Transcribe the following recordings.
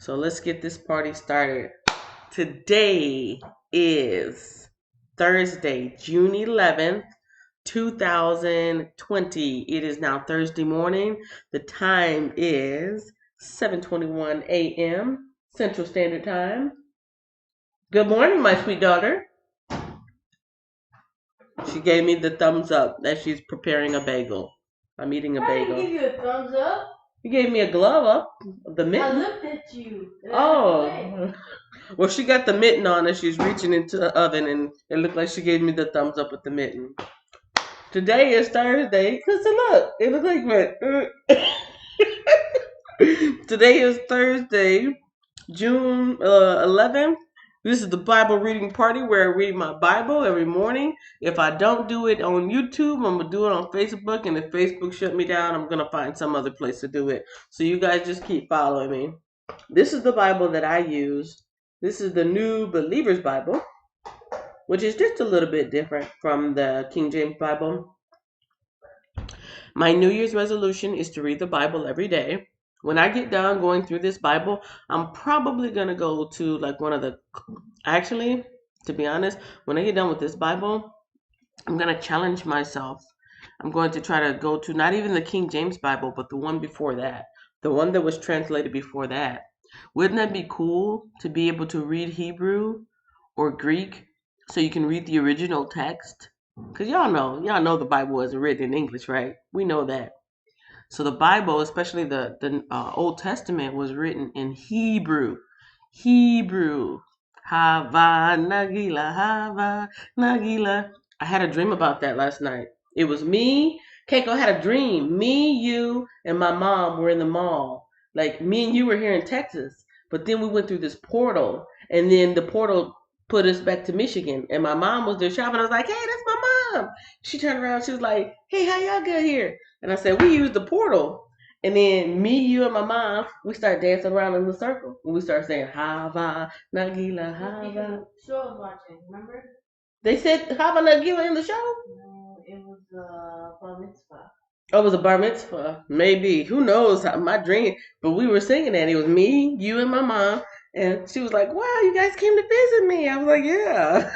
So let's get this party started. Today is Thursday, June 11th, 2020. It is now Thursday morning. The time is 7:21 a.m. Central Standard Time. Good morning, my sweet daughter. She gave me the thumbs up that she's preparing a bagel. I'm eating a bagel. I didn't give you a thumbs up. You gave me a glove up, the mitten. I looked at you. Oh. Well, she got the mitten on and she's reaching into the oven and it looked like she gave me the thumbs up with the mitten. Today is Thursday. Cause look, it looks like what? Today is Thursday, June 11th. This is the Bible reading party where I read my Bible every morning. If I don't do it on YouTube, I'm going to do it on Facebook. And if Facebook shut me down, I'm going to find some other place to do it. So you guys just keep following me. This is the Bible that I use. This is the New Believer's Bible, which is just a little bit different from the King James Bible. My New Year's resolution is to read the Bible every day. When I get done going through this Bible, I'm probably going to go to like one of the, actually, to be honest, when I get done with this Bible, I'm going to challenge myself. I'm going to try to go to not even the King James Bible, but the one before that, the one that was translated before that. Wouldn't that be cool to be able to read Hebrew or Greek so you can read the original text? Because y'all know the Bible wasn't written in English, right? We know that. So the Bible, especially the Old Testament, was written in Hebrew. Hebrew. Hava Nagila, Hava Nagila. I had a dream about that last night. It was me. Keiko had a dream. Me, you, and my mom were in the mall. Like me and you were here in Texas, but then we went through this portal, and then the portal put us back to Michigan. And my mom was there shopping. I was like, "Hey, that's my mom." She turned around. She was like, "Hey, how y'all get here?" And I said, "We used the portal." And then me, you, and my mom, we start dancing around in the circle. And we start saying, Hava, Nagila, Hava. Show I was watching, remember? They said Hava Nagila in the show? No, it was bar mitzvah. Oh, it was a bar mitzvah. Maybe. Who knows? My dream. But we were singing that. It was me, you, and my mom. And she was like, "Wow, you guys came to visit me." I was like, "Yeah."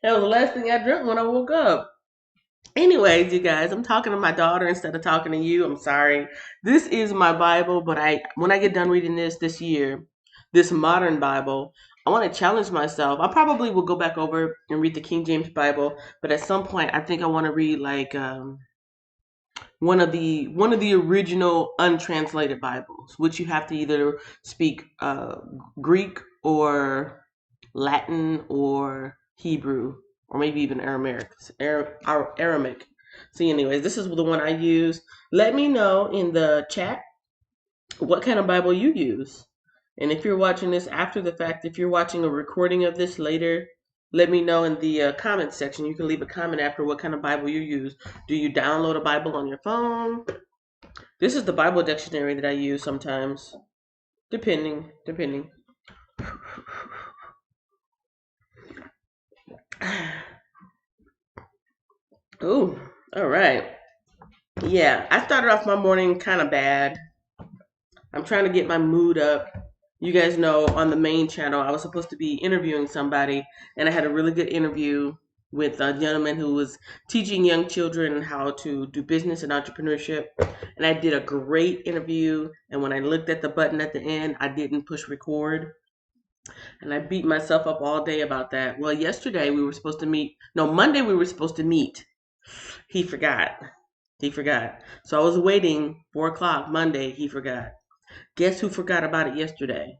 That was the last thing I dreamt when I woke up. Anyways, you guys, I'm talking to my daughter instead of talking to you. I'm sorry. This is my Bible, but when I get done reading this year, this modern Bible, I want to challenge myself. I probably will go back over and read the King James Bible, but at some point, I think I want to read like one of the original untranslated Bibles, which you have to either speak Greek or Latin or Hebrew or maybe even Aramaic. So, anyways, this is the one I use. Let me know in the chat what kind of Bible you use. And if you're watching this after the fact, if you're watching a recording of this later, let me know in the comment section. You can leave a comment after what kind of Bible you use. Do you download a Bible on your phone? This is the Bible dictionary that I use sometimes, depending. Ooh, all right. Yeah, I started off my morning kind of bad. I'm trying to get my mood up. You guys know on the main channel, I was supposed to be interviewing somebody, and I had a really good interview with a gentleman who was teaching young children how to do business and entrepreneurship. And I did a great interview. And when I looked at the button at the end, I didn't push record. And I beat myself up all day about that. Well, yesterday we were supposed to meet. No, Monday we were supposed to meet. He forgot. So I was waiting 4 o'clock Monday. He forgot. Guess who forgot about it yesterday?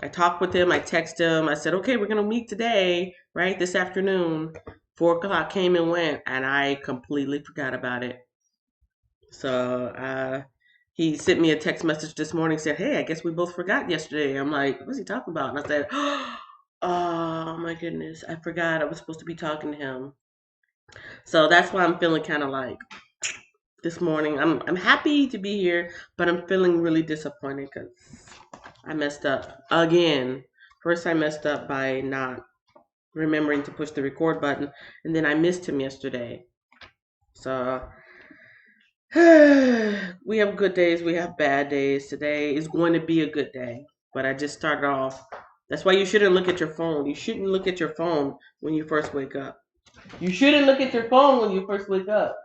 I talked with him. I texted him. I said, "Okay, we're going to meet today, right? This afternoon." 4 o'clock came and went, and I completely forgot about it. So he sent me a text message this morning, said, "Hey, I guess we both forgot yesterday." I'm like, "What's he talking about?" And I said, "Oh my goodness, I forgot I was supposed to be talking to him." So that's why I'm feeling kind of like this morning. I'm happy to be here, but I'm feeling really disappointed because I messed up again. First, I messed up by not remembering to push the record button, and then I missed him yesterday. So We have good days, we have bad days. Today is going to be a good day, but I just started off. That's why you shouldn't look at your phone. You shouldn't look at your phone when you first wake up. You shouldn't look at your phone when you first wake up.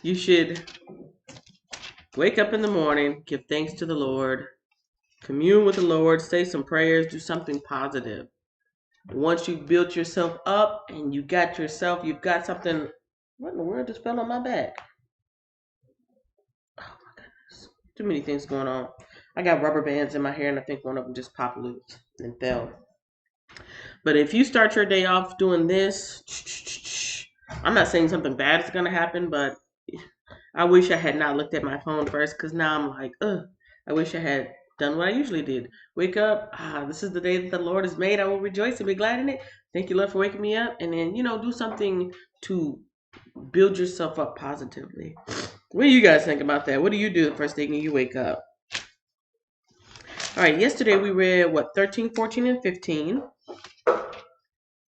You should wake up in the morning, give thanks to the Lord, commune with the Lord, say some prayers, do something positive. Once you've built yourself up and you've got something. What in the world just fell on my back? Oh my goodness. Too many things going on. I got rubber bands in my hair and I think one of them just popped loose and fell. But if you start your day off doing this, I'm not saying something bad is going to happen, but I wish I had not looked at my phone first because now I'm like, ugh, I wish I had done what I usually did. Wake up, this is the day that the Lord has made. I will rejoice and be glad in it. Thank you, Lord, for waking me up. And then, do something to build yourself up positively. What do you guys think about that? What do you do the first thing you wake up? All right, yesterday we read, 13, 14, and 15.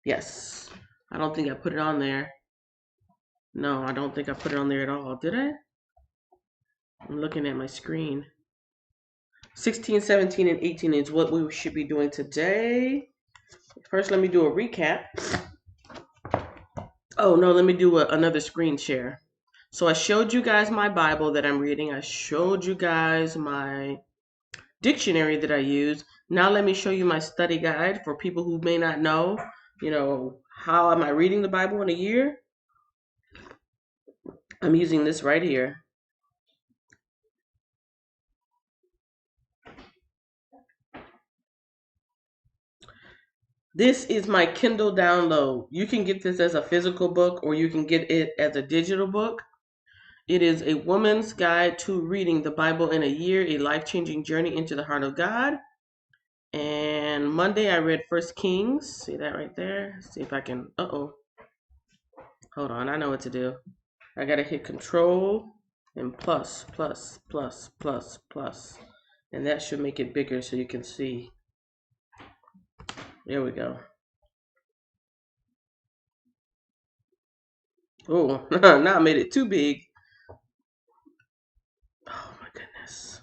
Yes. I don't think I put it on there. No, I don't think I put it on there at all. Did I? I'm looking at my screen. 16, 17, and 18 is what we should be doing today. First, let me do a recap. Oh, no, let me do another screen share. So I showed you guys my Bible that I'm reading. I showed you guys my dictionary that I use. Now let me show you my study guide for people who may not know, how am I reading the Bible in a year? I'm using this right here. This is my Kindle download. You can get this as a physical book or you can get it as a digital book. It is a woman's guide to reading the Bible in a year, a life-changing journey into the heart of God. And Monday I read First Kings. See that right there? See if I can, hold on, I know what to do. I gotta hit Control and plus, plus, plus, plus, plus. And that should make it bigger so you can see. There we go. Oh, now I made it too big. Oh my goodness.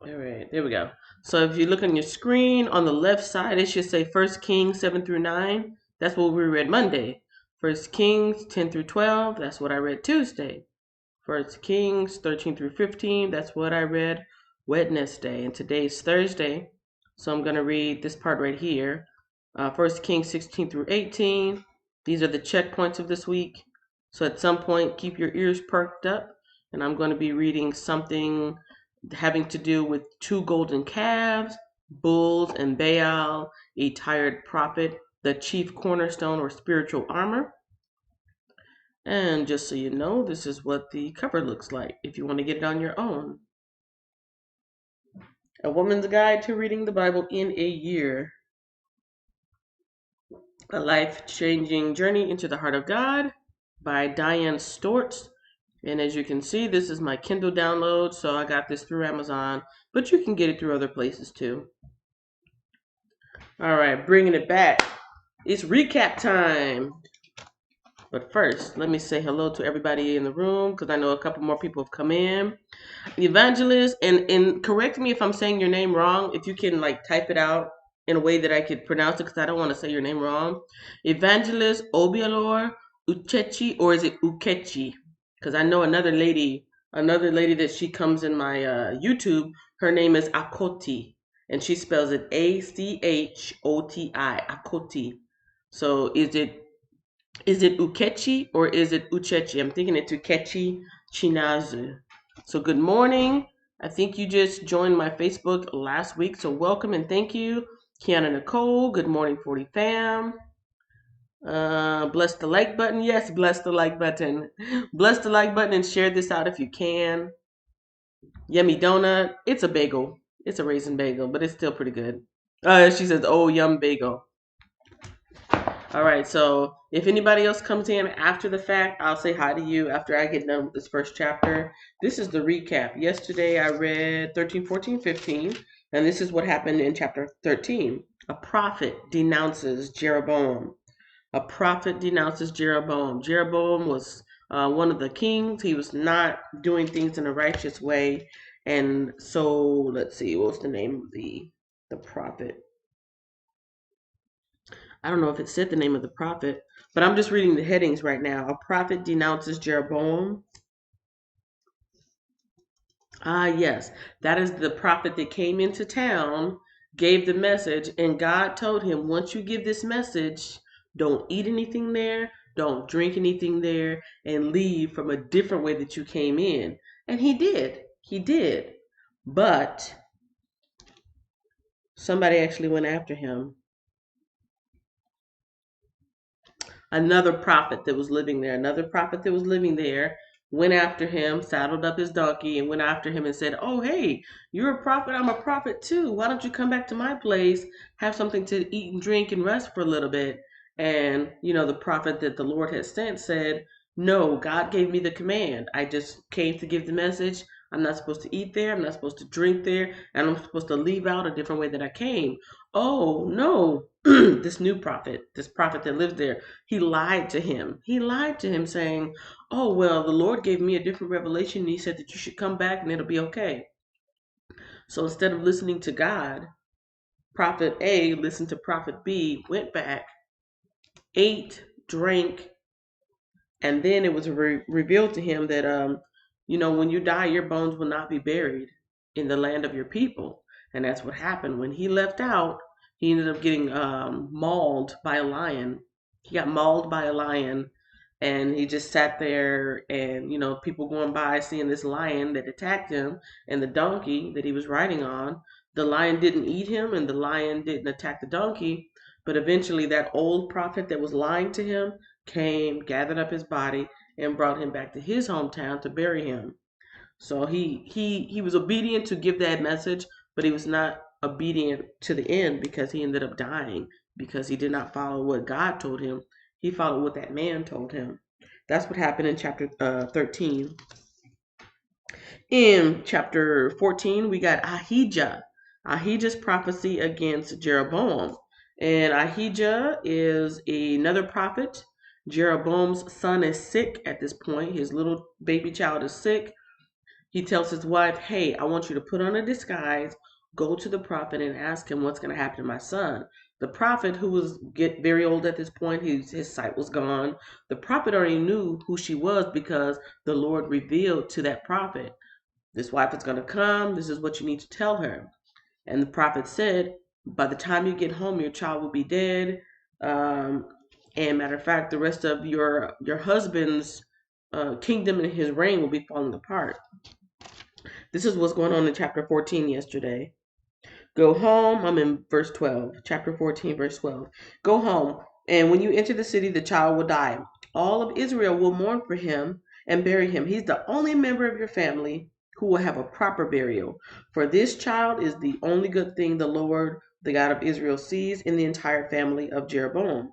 All right, there we go. So if you look on your screen, on the left side, it should say First Kings 7 through 9. That's what we read Monday. First Kings 10 through 12. That's what I read Tuesday. First Kings 13 through 15. That's what I read Wednesday. And today's Thursday. So I'm going to read this part right here. First Kings 16 through 18. These are the checkpoints of this week. So at some point, keep your ears perked up. And I'm going to be reading something having to do with two golden calves, bulls, and Baal, a tired prophet, the chief cornerstone or spiritual armor. And just so you know, this is what the cover looks like if you want to get it on your own. A Woman's Guide to Reading the Bible in a Year. A Life-Changing Journey into the Heart of God by Diane Stortz. And as you can see, this is my Kindle download, so I got this through Amazon, but you can get it through other places too. All right, bringing it back. It's recap time. But first, let me say hello to everybody in the room because I know a couple more people have come in. Evangelist, and correct me if I'm saying your name wrong. If you can type it out in a way that I could pronounce it because I don't want to say your name wrong. Evangelist Obialor Uchechi, or is it Ukechi? Because I know another lady that she comes in my YouTube. Her name is Akoti, and she spells it Achoti, Akoti. So is it Ukechi or is it Uchechi? I'm thinking it's Ukechi Chinazu. So good morning. I think you just joined my Facebook last week, so welcome and thank you. Kiana Nicole, good morning 40 fam. Bless the like button. Yes, bless the like button. Bless the like button and share this out if you can. Yummy donut. It's a bagel. It's a raisin bagel, but it's still pretty good. She says, oh, yum bagel. All right, so if anybody else comes in after the fact, I'll say hi to you after I get done with this first chapter. This is the recap. Yesterday I read 13, 14, 15, and this is what happened in chapter 13. A prophet denounces Jeroboam. A prophet denounces Jeroboam. Jeroboam was one of the kings. He was not doing things in a righteous way. And so, let's see, what was the name of the prophet? I don't know if it said the name of the prophet, but I'm just reading the headings right now. A prophet denounces Jeroboam. Ah, yes, that is the prophet that came into town, gave the message, and God told him, once you give this message, don't eat anything there, don't drink anything there, and leave from a different way that you came in. And he did. He did. But somebody actually went after him. Another prophet that was living there, went after him, saddled up his donkey, and went after him and said, "Oh, hey, you're a prophet. I'm a prophet too. Why don't you come back to my place, have something to eat and drink and rest for a little bit?" And, the prophet that the Lord had sent said, "No, God gave me the command. I just came to give the message. I'm not supposed to eat there. I'm not supposed to drink there. And I'm supposed to leave out a different way that I came." Oh, no. This prophet that lives there, he lied to him. He lied to him saying, "Oh, well, the Lord gave me a different revelation. And he said that you should come back and it'll be okay." So instead of listening to God, Prophet A listened to Prophet B, went back, ate, drank, and then it was revealed to him that, when you die, your bones will not be buried in the land of your people. And that's what happened. When he left out, he ended up getting mauled by a lion. He got mauled by a lion, and he just sat there, and people going by seeing this lion that attacked him and the donkey that he was riding on. The lion didn't eat him, and the lion didn't attack the donkey. But eventually, that old prophet that was lying to him came, gathered up his body, and brought him back to his hometown to bury him. So he was obedient to give that message, but he was not obedient to the end because he ended up dying because he did not follow what God told him. He followed what that man told him. That's what happened in chapter 13. In chapter 14, we got Ahijah. Ahijah's prophecy against Jeroboam. And Ahijah is another prophet. Jeroboam's son is sick at this point. His little baby child is sick. He tells his wife, "Hey, I want you to put on a disguise, go to the prophet and ask him what's going to happen to my son." The prophet, who was get very old at this point, his sight was gone. The prophet already knew who she was because the Lord revealed to that prophet, "This wife is going to come. This is what you need to tell her." And the prophet said, "By the time you get home, your child will be dead. Um, and matter of fact, the rest of your husband's kingdom and his reign will be falling apart." This is what's going on in chapter 14 yesterday. Go home. I'm in verse 12, chapter 14, verse 12. Go home, and when you enter the city, the child will die. All of Israel will mourn for him and bury him. He's the only member of your family who will have a proper burial. For this child is the only good thing the Lord, the God of Israel, sees in the entire family of Jeroboam.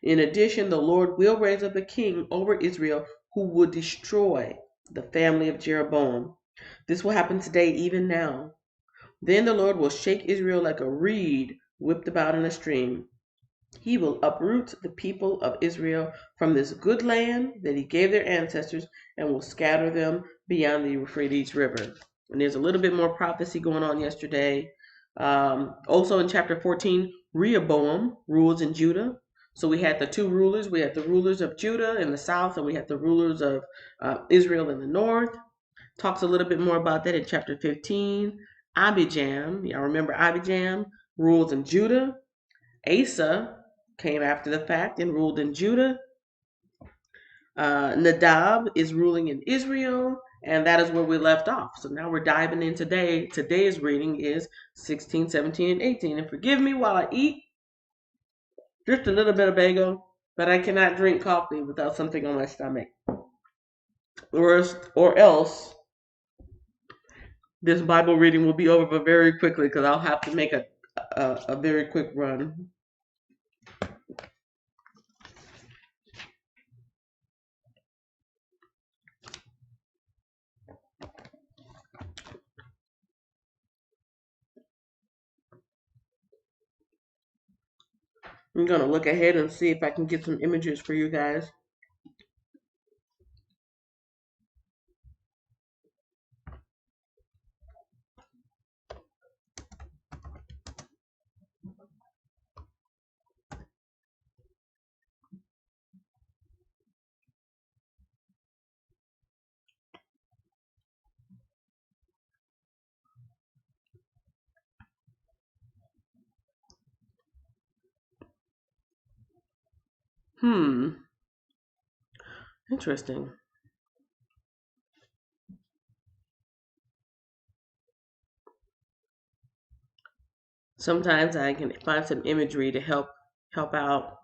In addition, the Lord will raise up a king over Israel who will destroy the family of Jeroboam. This will happen today, even now. Then the Lord will shake Israel like a reed whipped about in a stream. He will uproot the people of Israel from this good land that he gave their ancestors and will scatter them beyond the Euphrates River. And there's a little bit more prophecy going on yesterday. Also in chapter 14, Rehoboam rules in Judah. So we had the two rulers. We had the rulers of Judah in the south, and we had the rulers of Israel in the north. Talks a little bit more about that in chapter 15. Abijam, y'all remember Abijam, rules in Judah. Asa came after the fact and ruled in Judah. Nadab is ruling in Israel, and that is where we left off. So now we're diving in today. Today's reading is 16, 17, and 18. And forgive me while I eat just a little bit of bagel, but I cannot drink coffee without something on my stomach. Or else this Bible reading will be over very quickly because I'll have to make a very quick run. I'm going to look ahead and see if I can get some images for you guys. Interesting. Sometimes I can find some imagery to help out.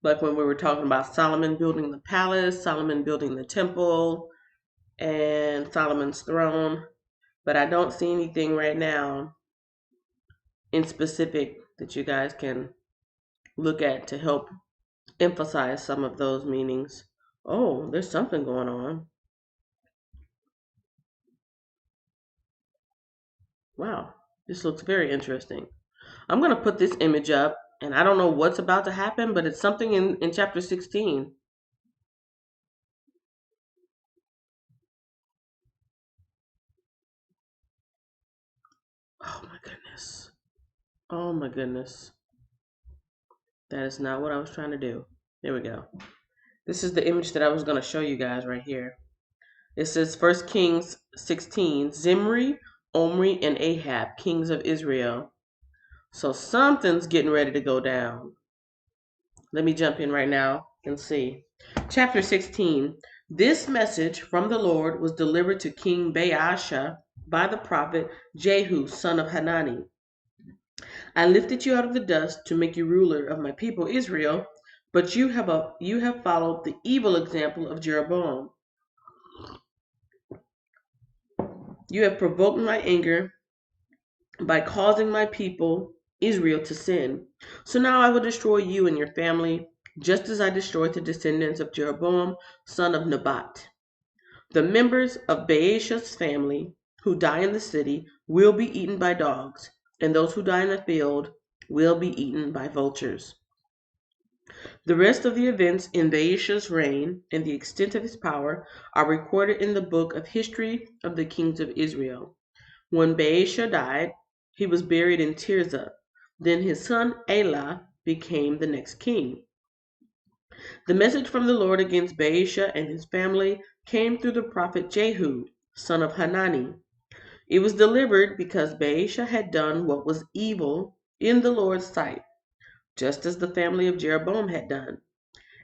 Like when we were talking about Solomon building the palace, Solomon building the temple, and Solomon's throne. But I don't see anything right now in specific that you guys can look at to help emphasize some of those meanings. Oh, there's something going on. Wow, this looks very interesting. I'm going to put this image up, and I don't know what's about to happen, but it's something in chapter 16. Oh my goodness. Oh my goodness. That is not what I was trying to do. There we go. This is the image that I was going to show you guys right here. It says 1 Kings 16, Zimri, Omri, and Ahab, kings of Israel. So something's getting ready to go down. Let me jump in right now and see. Chapter 16. This message from the Lord was delivered to King Baasha by the prophet Jehu, son of Hanani. I lifted you out of the dust to make you ruler of my people Israel, but you have followed the evil example of Jeroboam. You have provoked my anger by causing my people Israel to sin. So now I will destroy you and your family, just as I destroyed the descendants of Jeroboam, son of Nebat. The members of Baasha's family who die in the city will be eaten by dogs, and those who die in the field will be eaten by vultures. The rest of the events in Baasha's reign and the extent of his power are recorded in the book of history of the kings of Israel. When Baasha died, he was buried in Tirzah. Then his son Elah became the next king. The message from the Lord against Baasha and his family came through the prophet Jehu, son of Hanani. It was delivered because Baasha had done what was evil in the Lord's sight, just as the family of Jeroboam had done,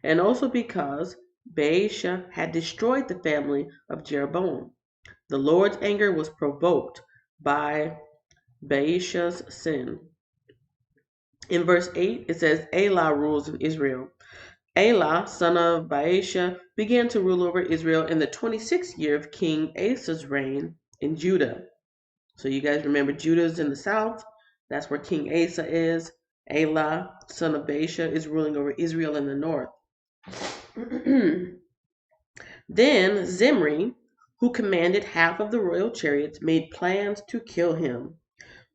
and also because Baasha had destroyed the family of Jeroboam. The Lord's anger was provoked by Baasha's sin. In verse 8, it says, Elah rules in Israel. Elah, son of Baasha, began to rule over Israel in the 26th year of King Asa's reign in Judah. So you guys remember Judah's in the south. That's where King Asa is. Elah, son of Baasha, is ruling over Israel in the north. Then Zimri, who commanded half of the royal chariots, made plans to kill him.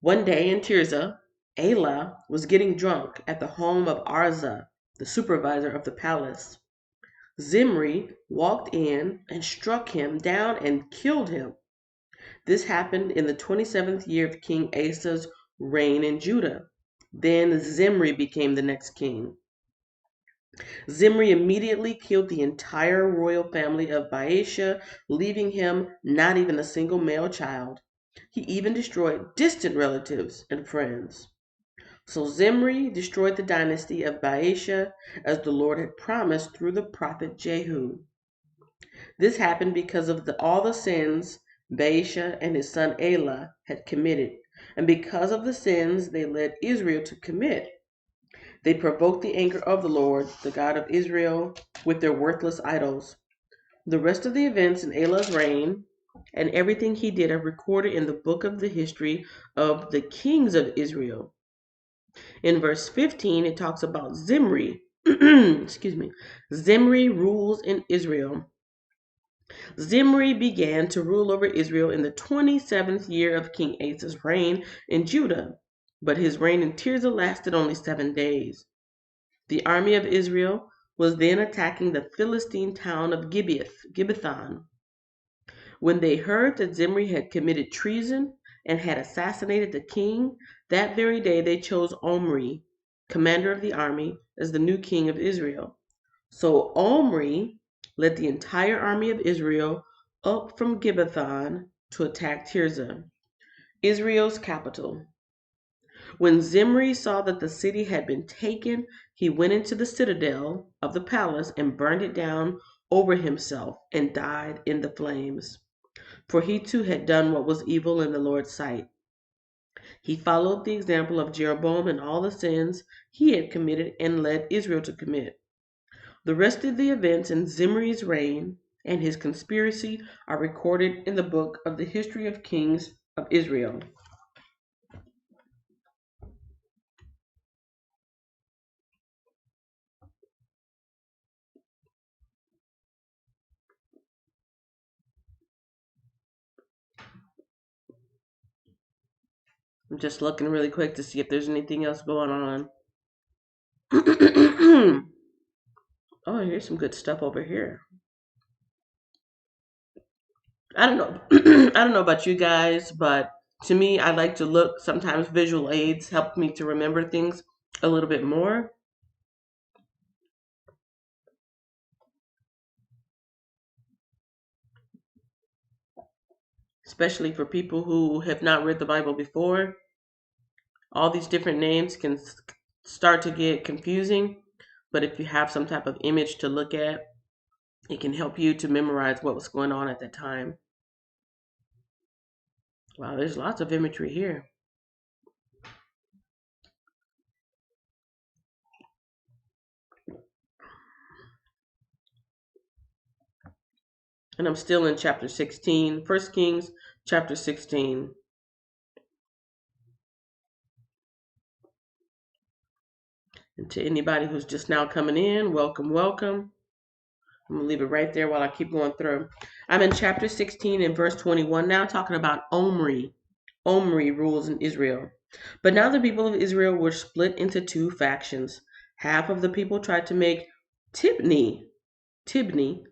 One day in Tirzah, Elah was getting drunk at the home of Arza, the supervisor of the palace. Zimri walked in and struck him down and killed him. This happened in the 27th year of King Asa's reign in Judah. Then Zimri became the next king. Zimri immediately killed the entire royal family of Baasha, leaving him not even a single male child. He even destroyed distant relatives and friends. So Zimri destroyed the dynasty of Baasha as the Lord had promised through the prophet Jehu. This happened because of all the sins Baasha and his son Elah had committed, and because of the sins they led Israel to commit. They provoked the anger of the Lord, the God of Israel, with their worthless idols. The rest of the events in Elah's reign and everything he did are recorded in the book of the history of the kings of Israel. In verse 15, it talks about Zimri. Excuse me. Zimri rules in Israel. Zimri began to rule over Israel in the 27th year of King Asa's reign in Judah, but his reign in Tirzah lasted only 7 days. The army of Israel was then attacking the Philistine town of Gibbethon. When they heard that Zimri had committed treason and had assassinated the king, that very day they chose Omri, commander of the army, as the new king of Israel. So Omri led the entire army of Israel up from Gibbethon to attack Tirzah, Israel's capital. When Zimri saw that the city had been taken, he went into the citadel of the palace and burned it down over himself and died in the flames. For he too had done what was evil in the Lord's sight. He followed the example of Jeroboam and all the sins he had committed and led Israel to commit. The rest of the events in Zimri's reign and his conspiracy are recorded in the book of the history of kings of Israel. I'm just looking really quick to see if there's anything else going on. Oh, here's some good stuff over here. I don't know. I don't know about you guys, but to me, I like to look. Sometimes visual aids help me to remember things a little bit more, especially for people who have not read the Bible before. All these different names can start to get confusing, but if you have some type of image to look at, it can help you to memorize what was going on at that time. Wow, there's lots of imagery here. And I'm still in chapter 16, 1 Kings chapter 16. And to anybody who's just now coming in, welcome, welcome. I'm going to leave it right there while I keep going through. I'm in chapter 16 and verse 21 now, talking about Omri. Omri rules in Israel. But now the people of Israel were split into two factions. Half of the people tried to make Tibni,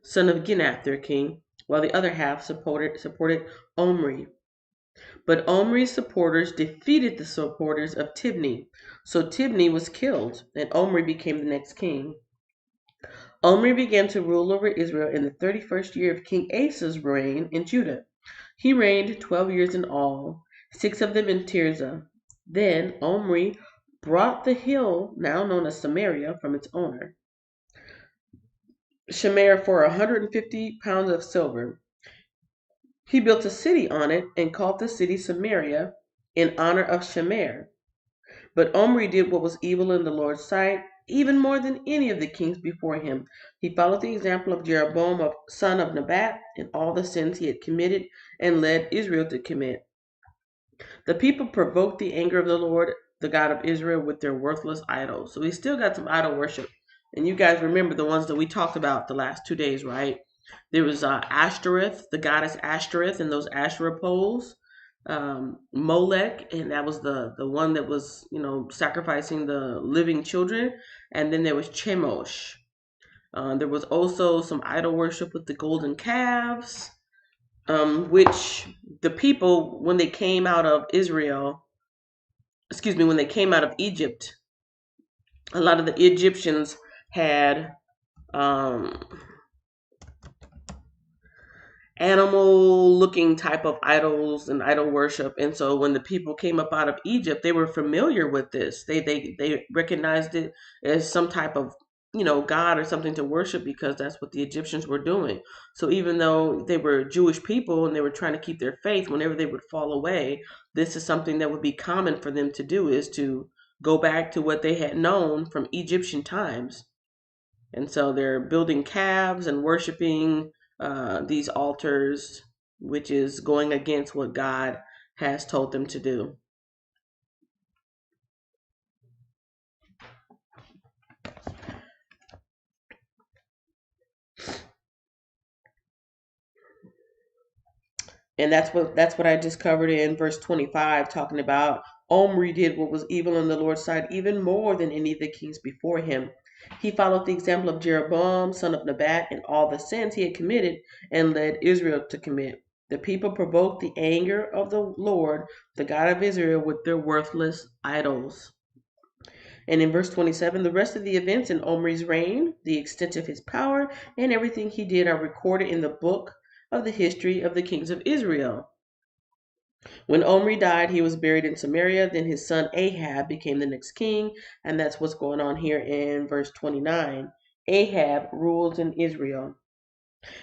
son of Ginath, their king, while the other half supported Omri. But Omri's supporters defeated the supporters of Tibni. So Tibni was killed, and Omri became the next king. Omri began to rule over Israel in the 31st year of King Asa's reign in Judah. He reigned 12 years in all, 6 of them in Tirzah. Then Omri brought the hill now known as Samaria from its owner, Shemer, for 150 pounds of silver. He built a city on it and called the city Samaria in honor of Shemer. But Omri did what was evil in the Lord's sight, even more than any of the kings before him. He followed the example of Jeroboam, son of Nebat, in all the sins he had committed and led Israel to commit. The people provoked the anger of the Lord, the God of Israel, with their worthless idols. So we still got some idol worship. And you guys remember the ones that we talked about the last 2 days, right? There was Ashtoreth, the goddess Ashtoreth, and those Asherah poles. Molech, and that was the one that was, sacrificing the living children. And then there was Chemosh. There was also some idol worship with the golden calves, which the people, when they came out of when they came out of Egypt, a lot of the Egyptians had um, animal looking type of idols and idol worship. And so when the people came up out of Egypt, they were familiar with this. They recognized it as some type of, god or something to worship, because that's what the Egyptians were doing. So even though they were Jewish people and they were trying to keep their faith, whenever they would fall away, this is something that would be common for them to do, is to go back to what they had known from Egyptian times. And so they're building calves and worshiping these altars, which is going against what God has told them to do. And that's what I just covered in verse 25, talking about Omri did what was evil in the Lord's sight even more than any of the kings before him. He followed the example of Jeroboam, son of Nebat, in all the sins he had committed and led Israel to commit. The people provoked the anger of the Lord, the God of Israel, with their worthless idols. And in verse 27, the rest of the events in Omri's reign, the extent of his power, and everything he did are recorded in the book of the history of the kings of Israel. When Omri died, he was buried in Samaria. Then his son Ahab became the next king, and that's what's going on here in verse 29. Ahab rules in Israel.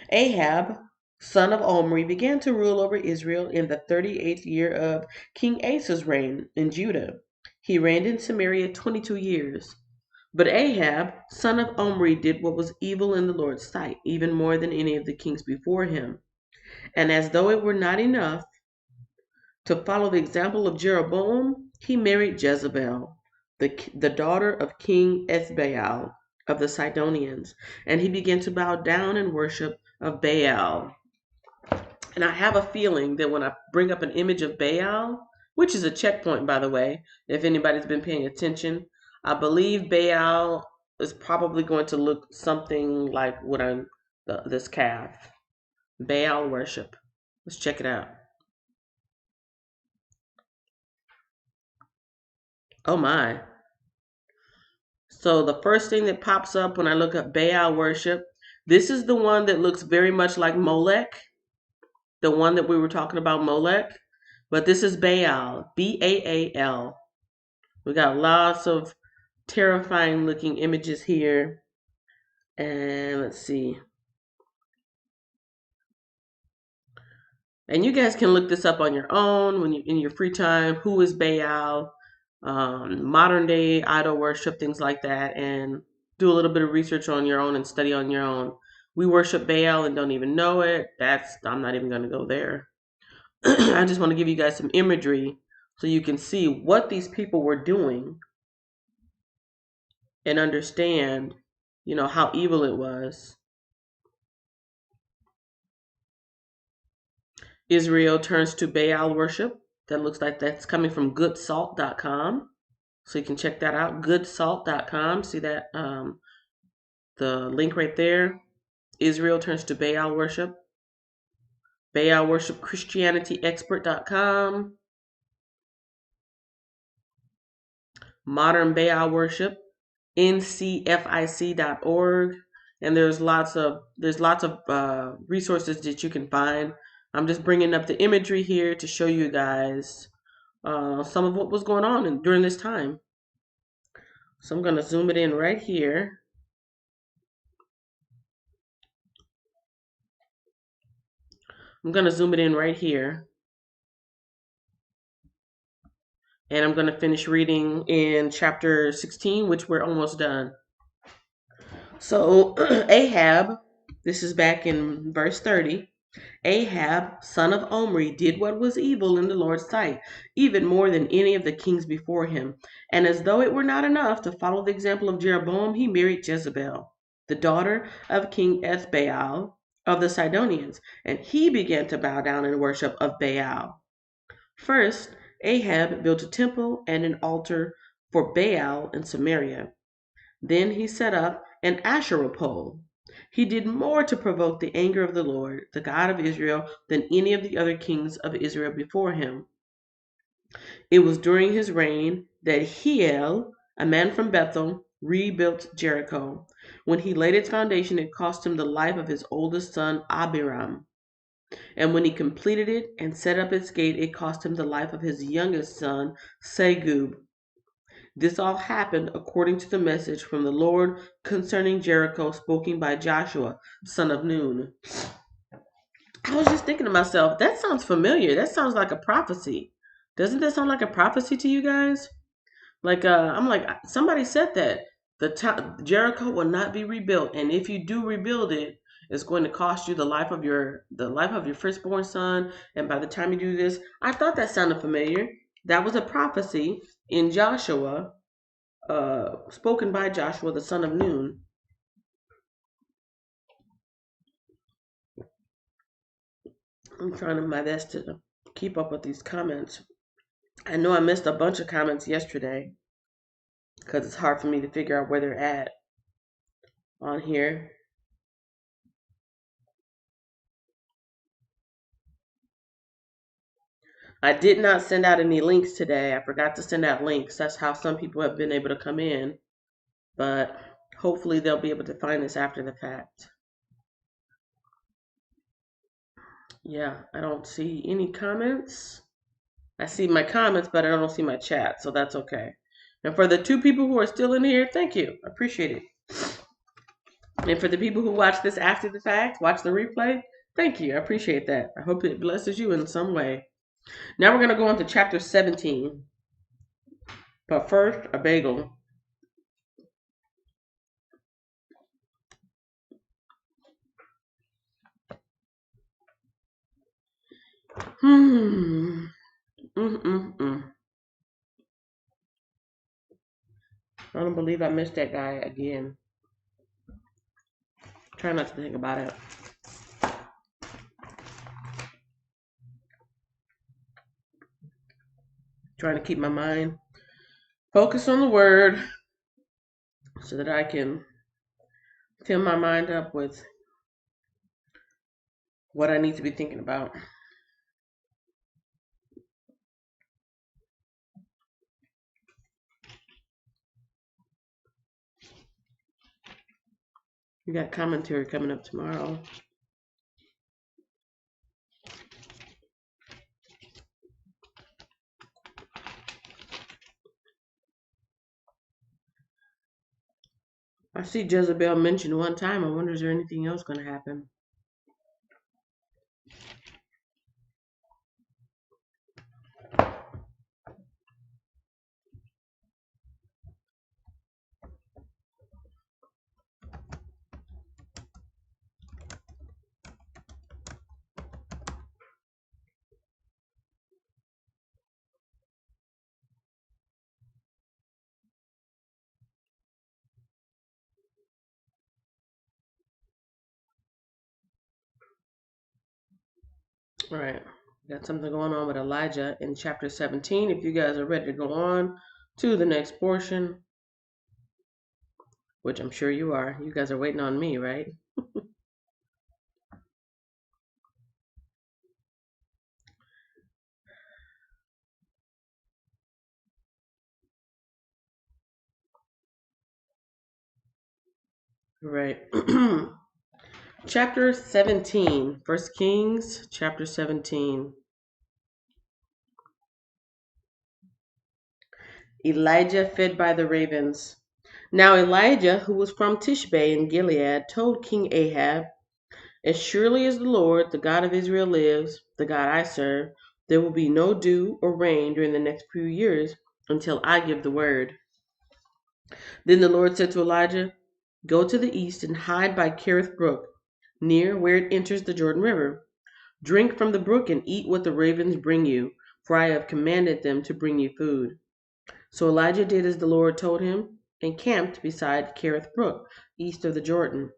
Ahab, son of Omri, began to rule over Israel in the 38th year of King Asa's reign in Judah. He reigned in Samaria 22 years. But Ahab, son of Omri, did what was evil in the Lord's sight, even more than any of the kings before him. And as though it were not enough, to follow the example of Jeroboam, he married Jezebel, the daughter of King Ethbaal of the Sidonians, and he began to bow down and worship of Baal. And I have a feeling that when I bring up an image of Baal, which is a checkpoint, by the way, if anybody's been paying attention, I believe Baal is probably going to look something like this calf. Baal worship. Let's check it out. Oh my. So the first thing that pops up when I look up Baal worship, this is the one that looks very much like Molech, the one that we were talking about, Molech. But this is Baal, Baal. We got lots of terrifying looking images here. And let's see. And you guys can look this up on your own when you in your free time. Who is Baal? Modern day idol worship, things like that, and do a little bit of research on your own and study on your own. We worship Baal and don't even know it. I'm not even going to go there. I just want to give you guys some imagery so you can see what these people were doing and understand, how evil it was. Israel turns to Baal worship. That looks like that's coming from goodsalt.com. So you can check that out, goodsalt.com. See that the link right there. Israel turns to Baal worship. Baal worship Christianityexpert.com. Modern Baal worship ncfic.org. And there's lots of resources that you can find. I'm just bringing up the imagery here to show you guys some of what was going on during this time. So I'm going to zoom it in right here. I'm going to zoom it in right here. And I'm going to finish reading in chapter 16, which we're almost done. So Ahab, this is back in verse 30. Ahab, son of Omri, did what was evil in the Lord's sight, even more than any of the kings before him. And as though it were not enough, to follow the example of Jeroboam, he married Jezebel, the daughter of King Ethbaal of the Sidonians, and he began to bow down in worship of Baal. First, Ahab built a temple and an altar for Baal in Samaria. Then he set up an Asherah pole. He did more to provoke the anger of the Lord, the God of Israel, than any of the other kings of Israel before him. It was during his reign that Hiel, a man from Bethel, rebuilt Jericho. When he laid its foundation, it cost him the life of his oldest son, Abiram. And when he completed it and set up its gate, it cost him the life of his youngest son, Segub. This all happened according to the message from the Lord concerning Jericho spoken by Joshua, son of Nun. I was just thinking to myself, that sounds familiar. That sounds like a prophecy. Doesn't that sound like a prophecy to you guys? I'm like, somebody said that Jericho will not be rebuilt, and if you do rebuild it, it's going to cost you the life of your firstborn son. And by the time you do this, I thought that sounded familiar. That was a prophecy in Joshua, spoken by Joshua, the son of Nun. I'm trying my best to keep up with these comments. I know I missed a bunch of comments yesterday because it's hard for me to figure out where they're at on here. I did not send out any links today. I forgot to send out links. That's how some people have been able to come in. But hopefully they'll be able to find this after the fact. Yeah, I don't see any comments. I see my comments, but I don't see my chat, so that's okay. And for the 2 people who are still in here, thank you. I appreciate it. And for the people who watch this after the fact, watch the replay, thank you. I appreciate that. I hope it blesses you in some way. Now we're going to go on to chapter 17. But first, a bagel. Hmm. Mm-mm-mm. I don't believe I missed that guy again. Try not to think about it. Trying to keep my mind focused on the word so that I can fill my mind up with what I need to be thinking about. We got commentary coming up tomorrow. I see Jezebel mentioned one time. I wonder is there anything else going to happen? All right. Got something going on with Elijah in chapter 17. If you guys are ready to go on to the next portion, which I'm sure you are. You guys are waiting on me, right? Right. Chapter 17. 1 Kings, chapter 17. Elijah fed by the ravens. Now Elijah, who was from Tishbe in Gilead, told King Ahab, as surely as the Lord, the God of Israel lives, the God I serve, there will be no dew or rain during the next few years until I give the word. Then the Lord said to Elijah, go to the east and hide by Kerith Brook, near where it enters the Jordan River. Drink from the brook and eat what the ravens bring you, for I have commanded them to bring you food. So Elijah did as the Lord told him, and camped beside Kerith Brook, east of the Jordan.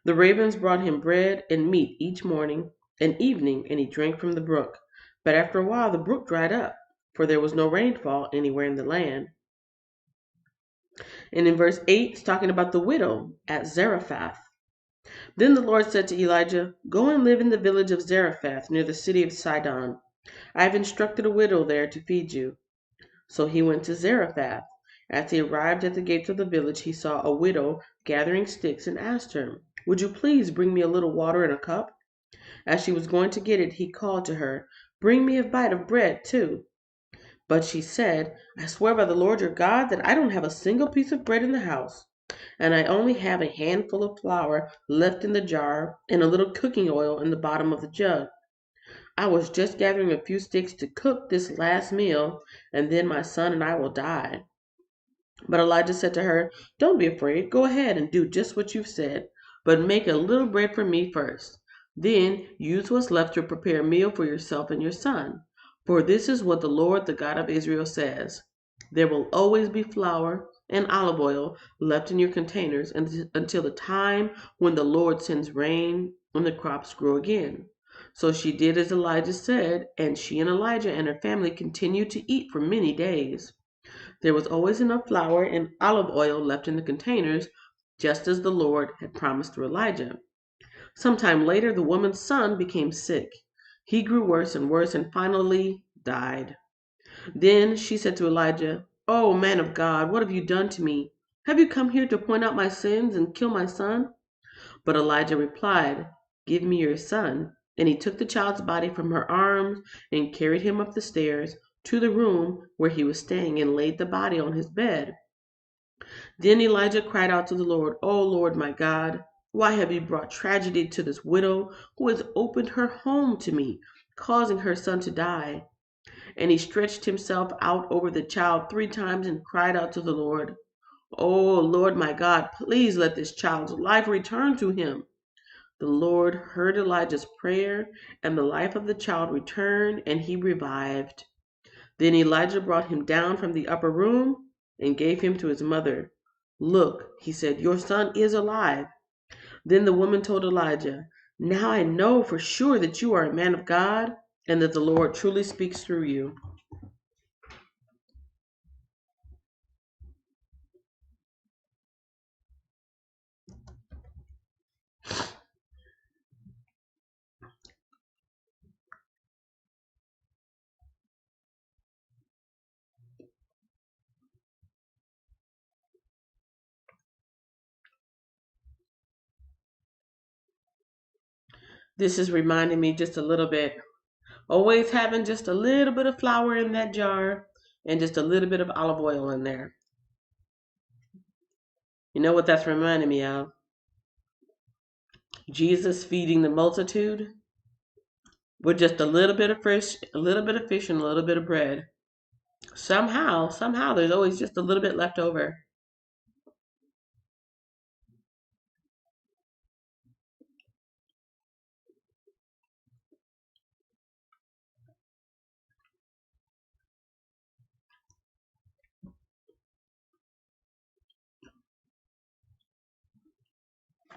The ravens brought him bread and meat each morning and evening, and he drank from the brook. But after a while the brook dried up, for there was no rainfall anywhere in the land. And in verse 8, it's talking about the widow at Zarephath. Then the Lord said to Elijah, go and live in the village of Zarephath near the city of Sidon. I have instructed a widow there to feed you. So he went to Zarephath. As he arrived at the gates of the village, he saw a widow gathering sticks and asked her, would you please bring me a little water in a cup? As she was going to get it, he called to her, bring me a bite of bread, too. But she said, I swear by the Lord your God that I don't have a single piece of bread in the house, and I only have a handful of flour left in the jar and a little cooking oil in the bottom of the jug. I was just gathering a few sticks to cook this last meal, and then my son and I will die. But Elijah said to her, don't be afraid. Go ahead and do just what you've said, but make a little bread for me first. Then use what's left to prepare a meal for yourself and your son. For this is what the Lord, the God of Israel, says. There will always be flour and olive oil left in your containers until the time when the Lord sends rain and the crops grow again. So she did as Elijah said, and she and Elijah and her family continued to eat for many days. There was always enough flour and olive oil left in the containers, just as the Lord had promised through Elijah. Sometime later, the woman's son became sick. He grew worse and worse and finally died. Then she said to Elijah, "Oh, man of God, what have you done to me? Have you come here to point out my sins and kill my son?" But Elijah replied, "Give me your son." And he took the child's body from her arms and carried him up the stairs to the room where he was staying and laid the body on his bed. Then Elijah cried out to the Lord, "O Lord my God, why have you brought tragedy to this widow who has opened her home to me, causing her son to die?" And he stretched himself out over the child 3 times and cried out to the Lord, "O Lord my God, please let this child's life return to him." The Lord heard Elijah's prayer, and the life of the child returned, and he revived. Then Elijah brought him down from the upper room and gave him to his mother. "Look," he said, "your son is alive." Then the woman told Elijah, "Now I know for sure that you are a man of God and that the Lord truly speaks through you." This is reminding me just a little bit. Always having just a little bit of flour in that jar and just a little bit of olive oil in there. You know what that's reminding me of? Jesus feeding the multitude with just a little bit of fish, and a little bit of bread. Somehow, there's always just a little bit left over.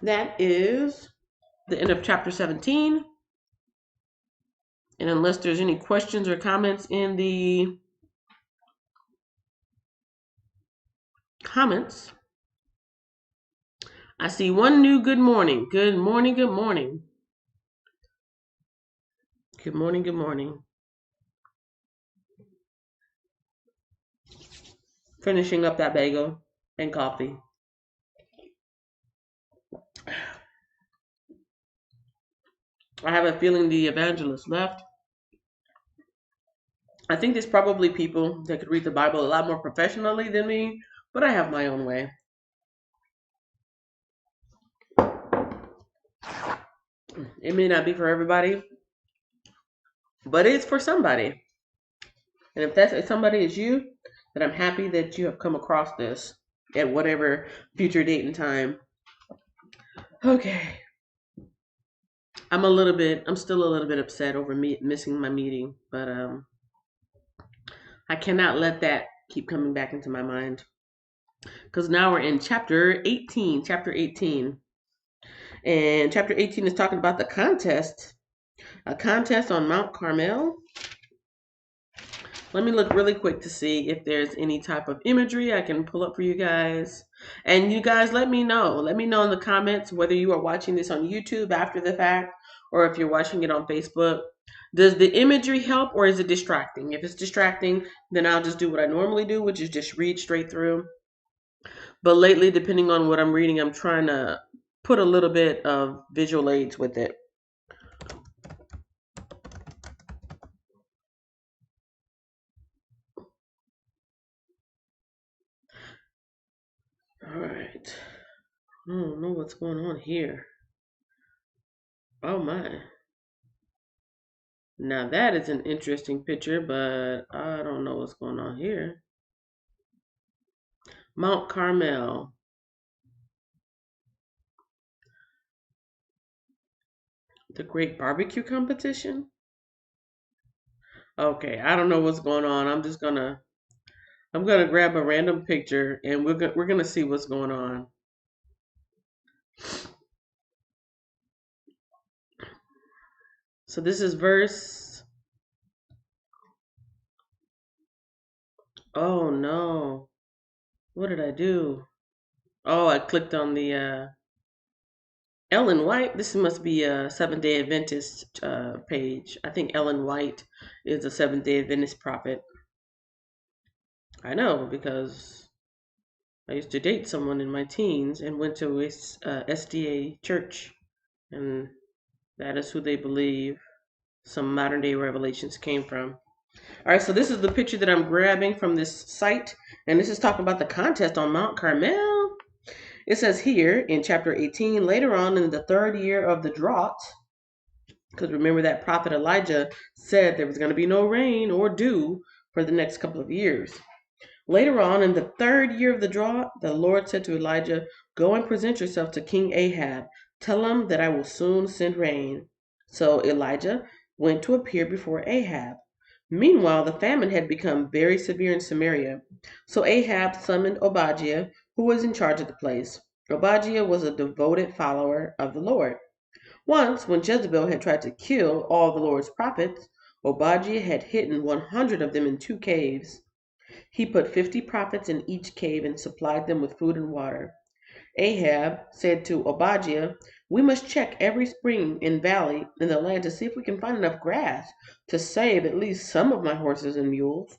That is the end of chapter 17. And unless there's any questions or comments in the comments, I see one new good morning. Good morning, good morning. Good morning, good morning. Finishing up that bagel and coffee. I have a feeling the evangelist left. I think there's probably people that could read the Bible a lot more professionally than me, but I have my own way. It may not be for everybody, but it's for somebody. And if somebody is you, then I'm happy that you have come across this at whatever future date and time. Okay. I'm still a little bit upset over me missing my meeting, but I cannot let that keep coming back into my mind. Because now we're in chapter 18. And chapter 18 is talking about the contest. A contest on Mount Carmel. Let me look really quick to see if there's any type of imagery I can pull up for you guys. And you guys let me know. Let me know in the comments whether you are watching this on YouTube after the fact or if you're watching it on Facebook. Does the imagery help or is it distracting? If it's distracting, then I'll just do what I normally do, which is just read straight through. But lately, depending on what I'm reading, I'm trying to put a little bit of visual aids with it. All right. I don't know what's going on here. Oh my. Now that is an interesting picture, but I don't know what's going on here. Mount Carmel. The Great Barbecue Competition? Okay, I don't know what's going on. I'm gonna grab a random picture and we're gonna see what's going on. So this is verse. Oh no. What did I do? Oh, I clicked on the Ellen White. This must be a Seventh Day Adventist page. I think Ellen White is a Seventh Day Adventist prophet. I know because I used to date someone in my teens and went to a SDA church, and that is who they believe some modern day revelations came from. All right, so this is the picture that I'm grabbing from this site, and this is talking about the contest on Mount Carmel. It says here in chapter 18, later on in the third year of the drought, because remember that prophet Elijah said there was going to be no rain or dew for the next couple of years. Later on in the third year of the drought, the Lord said to Elijah, "Go and present yourself to King Ahab. Tell him that I will soon send rain." So Elijah went to appear before Ahab. Meanwhile, the famine had become very severe in Samaria. So Ahab summoned Obadiah, who was in charge of the place. Obadiah was a devoted follower of the Lord. Once, when Jezebel had tried to kill all the Lord's prophets, Obadiah had hidden 100 of them in 2 caves. He put 50 prophets in each cave and supplied them with food and water. Ahab said to Obadiah, "We must check every spring and valley in the land to see if we can find enough grass to save at least some of my horses and mules."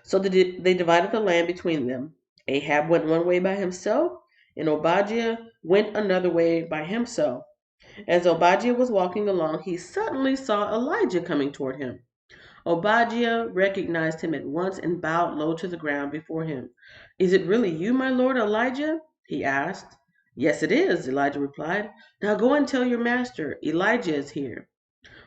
So they divided the land between them. Ahab went one way by himself, and Obadiah went another way by himself. As Obadiah was walking along, he suddenly saw Elijah coming toward him. Obadiah recognized him at once and bowed low to the ground before him. "Is it really you, my lord Elijah?" he asked. "Yes, it is," Elijah replied. "Now go and tell your master, Elijah is here."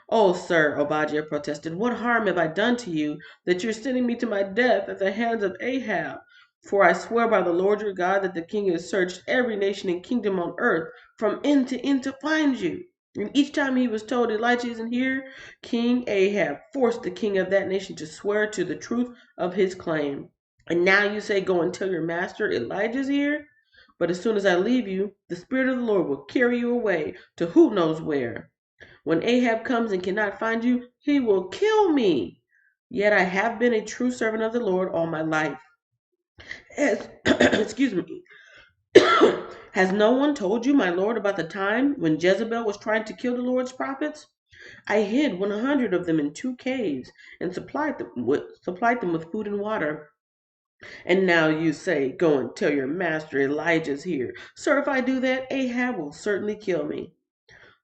"Oh, sir," Obadiah protested, "what harm have I done to you that you're sending me to my death at the hands of Ahab? For I swear by the Lord your God that the king has searched every nation and kingdom on earth from end to end to find you. And each time he was told Elijah isn't here, King Ahab forced the king of that nation to swear to the truth of his claim. And now you say, go and tell your master Elijah's here? But as soon as I leave you, the Spirit of the Lord will carry you away to who knows where. When Ahab comes and cannot find you, he will kill me. Yet I have been a true servant of the Lord all my life. As, excuse me. Has no one told you, my lord, about the time when Jezebel was trying to kill the Lord's prophets? I hid 100 of them in 2 caves and supplied them with food and water. And now you say, go and tell your master Elijah's here. Sir, if I do that, Ahab will certainly kill me.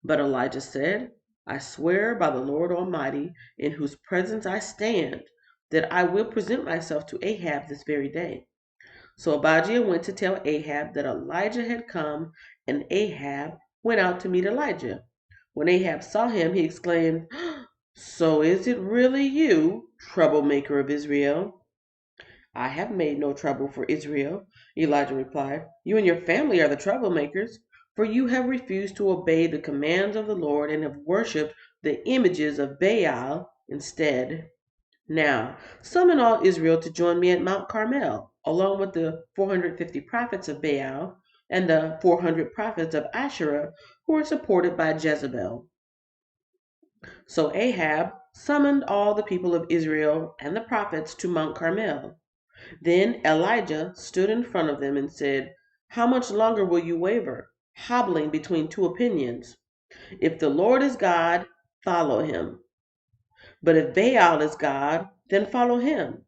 But Elijah said, I swear by the Lord Almighty, in whose presence I stand, that I will present myself to Ahab this very day. So Obadiah went to tell Ahab that Elijah had come, and Ahab went out to meet Elijah. When Ahab saw him, he exclaimed, So is it really you, troublemaker of Israel? I have made no trouble for Israel, Elijah replied. You and your family are the troublemakers, for you have refused to obey the commands of the Lord and have worshipped the images of Baal instead. Now, summon all Israel to join me at Mount Carmel, along with the 450 prophets of Baal and the 400 prophets of Asherah who are supported by Jezebel. So Ahab summoned all the people of Israel and the prophets to Mount Carmel. Then Elijah stood in front of them and said, How much longer will you waver, hobbling between two opinions? If the Lord is God, follow him. But if Baal is God, then follow him.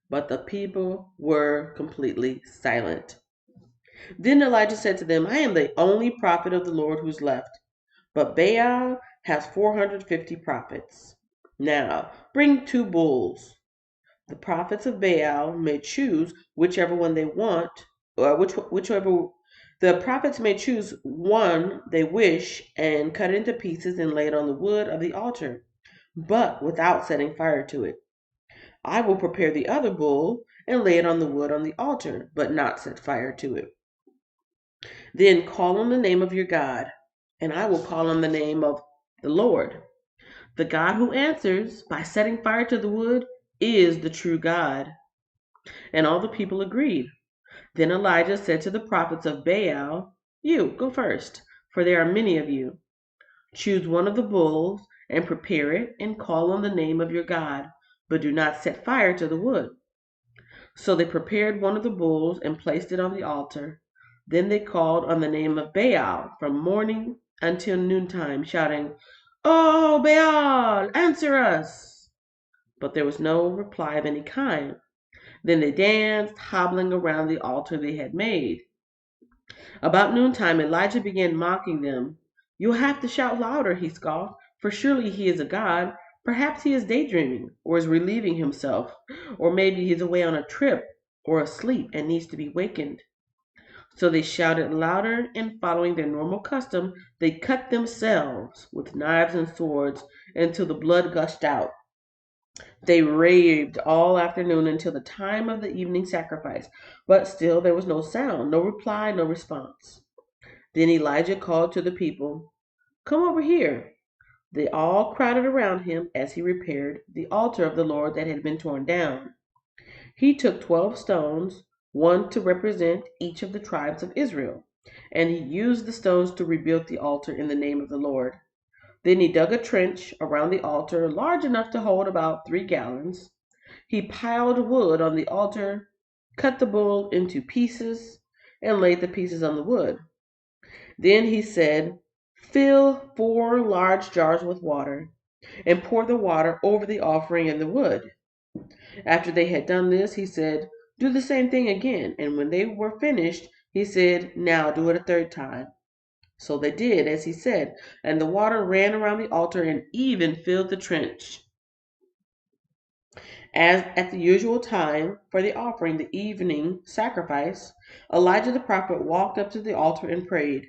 But the people were completely silent. Then Elijah said to them, I am the only prophet of the Lord who's left, but Baal has 450 prophets. Now, bring 2 bulls. The prophets of Baal may choose whichever one they want, or whichever the prophets may choose one they wish and cut it into pieces and lay it on the wood of the altar, but without setting fire to it. I will prepare the other bull and lay it on the wood on the altar, but not set fire to it. Then call on the name of your God, and I will call on the name of the Lord. The God who answers by setting fire to the wood is the true God. And all the people agreed. Then Elijah said to the prophets of Baal, You, go first, for there are many of you. Choose one of the bulls and prepare it and call on the name of your God, but do not set fire to the wood." So they prepared one of the bulls and placed it on the altar. Then they called on the name of Baal from morning until noontime, shouting, "Oh, Baal, answer us!" But there was no reply of any kind. Then they danced, hobbling around the altar they had made. About noontime, Elijah began mocking them. "You'll have to shout louder," he scoffed, "for surely he is a god. Perhaps he is daydreaming, or is relieving himself, or maybe he's away on a trip, or asleep and needs to be wakened." So they shouted louder, and following their normal custom, they cut themselves with knives and swords until the blood gushed out. They raved all afternoon until the time of the evening sacrifice, but still there was no sound, no reply, no response. Then Elijah called to the people, "Come over here." They all crowded around him as he repaired the altar of the Lord that had been torn down. He took 12 stones, one to represent each of the tribes of Israel, and he used the stones to rebuild the altar in the name of the Lord. Then he dug a trench around the altar large enough to hold about 3 gallons. He piled wood on the altar, cut the bull into pieces, and laid the pieces on the wood. Then he said, "Fill 4 large jars with water, and pour the water over the offering and the wood." After they had done this, he said, "Do the same thing again." And when they were finished, he said, "Now do it a third time." So they did as he said, and the water ran around the altar and even filled the trench. As at the usual time for the offering, the evening sacrifice, Elijah the prophet walked up to the altar and prayed,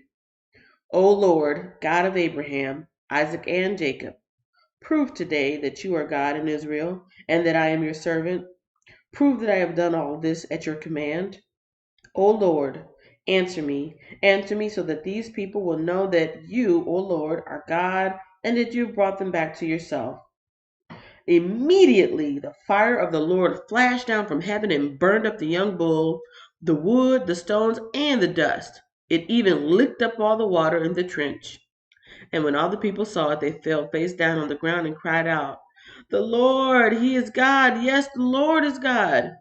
"O Lord, God of Abraham, Isaac, and Jacob, prove today that you are God in Israel, and that I am your servant. Prove that I have done all this at your command. O Lord, answer me so that these people will know that you, O Lord, are God, and that you have brought them back to yourself." Immediately the fire of the Lord flashed down from heaven and burned up the young bull, the wood, the stones, and the dust. It even licked up all the water in the trench. And when all the people saw it, they fell face down on the ground and cried out, "The Lord, He is God! Yes, the Lord is God!"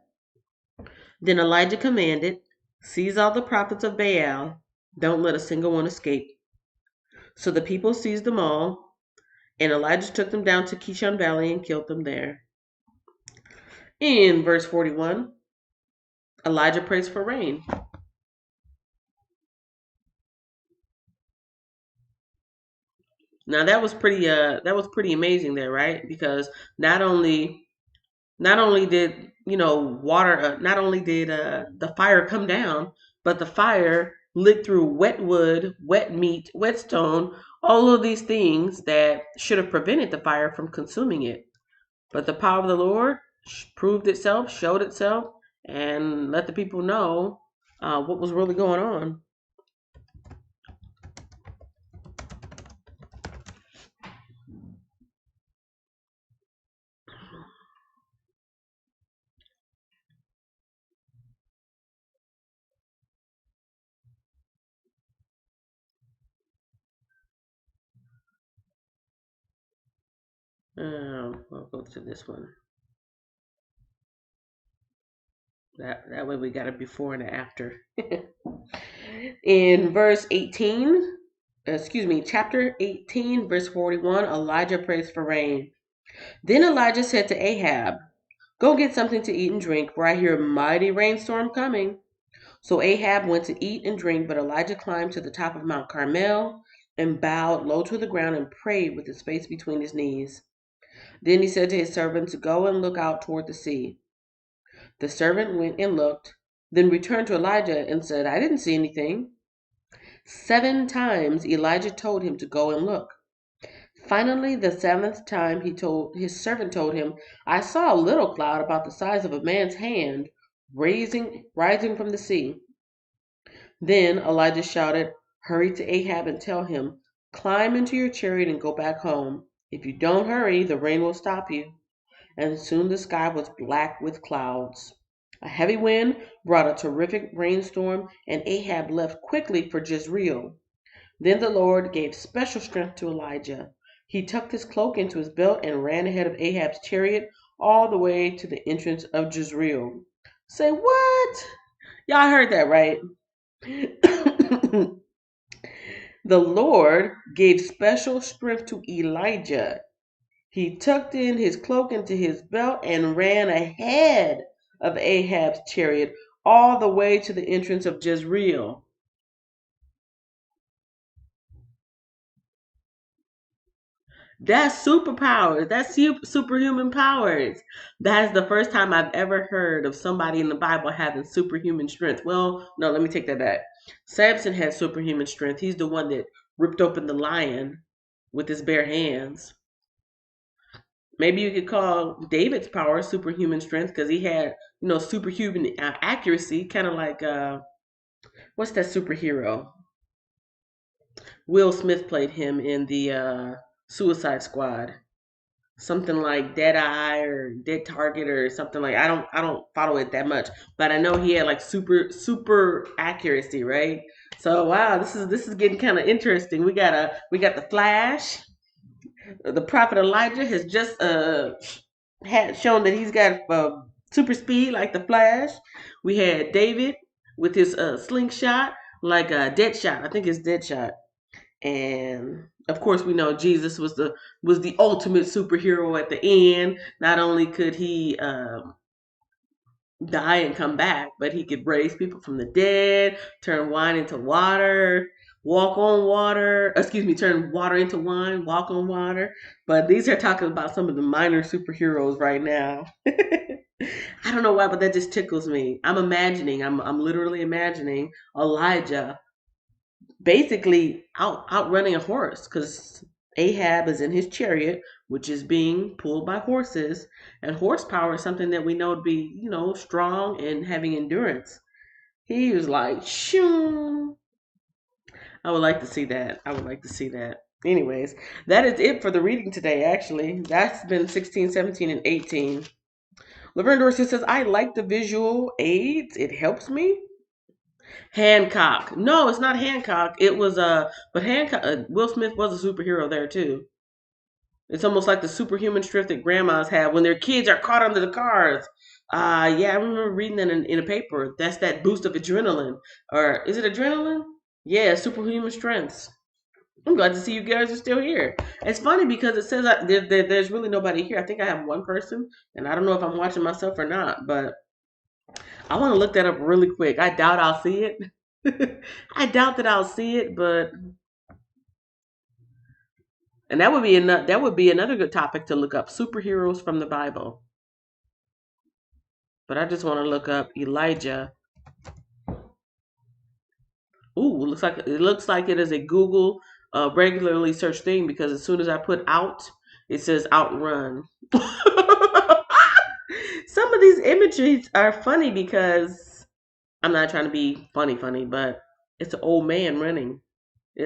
Then Elijah commanded, "Seize all the prophets of Baal. Don't let a single one escape." So the people seized them all, and Elijah took them down to Kishon Valley and killed them there. In verse 41, Elijah prays for rain. Now that was pretty amazing there, right? Because not only not only did water not only did the fire come down, but the fire lit through wet wood, wet meat, wet stone, all of these things that should have prevented the fire from consuming it. But the power of the Lord proved itself, showed itself, and let the people know what was really going on. I'll go to this one. That way we got a before and a after. In verse 18, chapter 18, verse 41, Elijah prays for rain. Then Elijah said to Ahab, "Go get something to eat and drink, for I hear a mighty rainstorm coming." So Ahab went to eat and drink, but Elijah climbed to the top of Mount Carmel and bowed low to the ground and prayed with his face between his knees. Then he said to his servant to go and look out toward the sea. The servant went and looked, then returned to Elijah and said, "I didn't see anything." 7 times Elijah told him to go and look. Finally, the 7th time his servant told him, "I saw a little cloud about the size of a man's hand rising from the sea." Then Elijah shouted, "Hurry to Ahab and tell him, 'Climb into your chariot and go back home. If you don't hurry, the rain will stop you.'" And soon the sky was black with clouds. A heavy wind brought a terrific rainstorm, and Ahab left quickly for Jezreel. Then the Lord gave special strength to Elijah. He tucked his cloak into his belt and ran ahead of Ahab's chariot all the way to the entrance of Jezreel. Say what? Y'all heard that right? The Lord gave special strength to Elijah. He tucked in his cloak into his belt and ran ahead of Ahab's chariot all the way to the entrance of Jezreel. That's superpowers. That's superhuman powers. That is the first time I've ever heard of somebody in the Bible having superhuman strength. Well, no, let me take that back. Samson had superhuman strength. He's the one that ripped open the lion with his bare hands. Maybe you could call David's power superhuman strength because he had, superhuman accuracy, kind of like what's that superhero? Will Smith played him in the Suicide Squad. Something like Dead Eye or Dead Target or something like I don't follow it that much, but I know he had like super accuracy, right? So wow, this is getting kind of interesting. We got the Flash. The prophet Elijah has just had shown that he's got super speed like the Flash. We had David with his slingshot like Deadshot. I think it's Deadshot. And of course, we know Jesus was the ultimate superhero at the end. Not only could he die and come back, but he could raise people from the dead, turn wine into water, walk on water. Excuse me, turn water into wine, walk on water. But these are talking about some of the minor superheroes right now. I don't know why, but that just tickles me. I'm literally imagining Elijah basically outrunning a horse because Ahab is in his chariot, which is being pulled by horses, and horsepower is something that we know to be, strong and having endurance. He was like, shoo. I would like to see that. I would like to see that. Anyways, that is it for the reading today, actually. That's been 16, 17, and 18. Laverne Dorsey says, I like the visual aids. It helps me. Hancock. No, it's not Hancock. It was but Hancock. Will Smith was a superhero there too. It's almost like the superhuman strength that grandmas have when their kids are caught under the cars. Yeah, I remember reading that in a paper. That's that boost of adrenaline, or is it adrenaline? Yeah, superhuman strengths. I'm glad to see you guys are still here. It's funny because it says there's really nobody here. I think I have one person, and I don't know if I'm watching myself or not, but I want to look that up really quick. I doubt I'll see it. I doubt that I'll see it, but and that would be another good topic to look up superheroes from the Bible. But I just want to look up Elijah. Ooh, it looks like it is a Google regularly searched thing because as soon as I put out, it says outrun. Some of these images are funny because I'm not trying to be funny, but it's an old man running.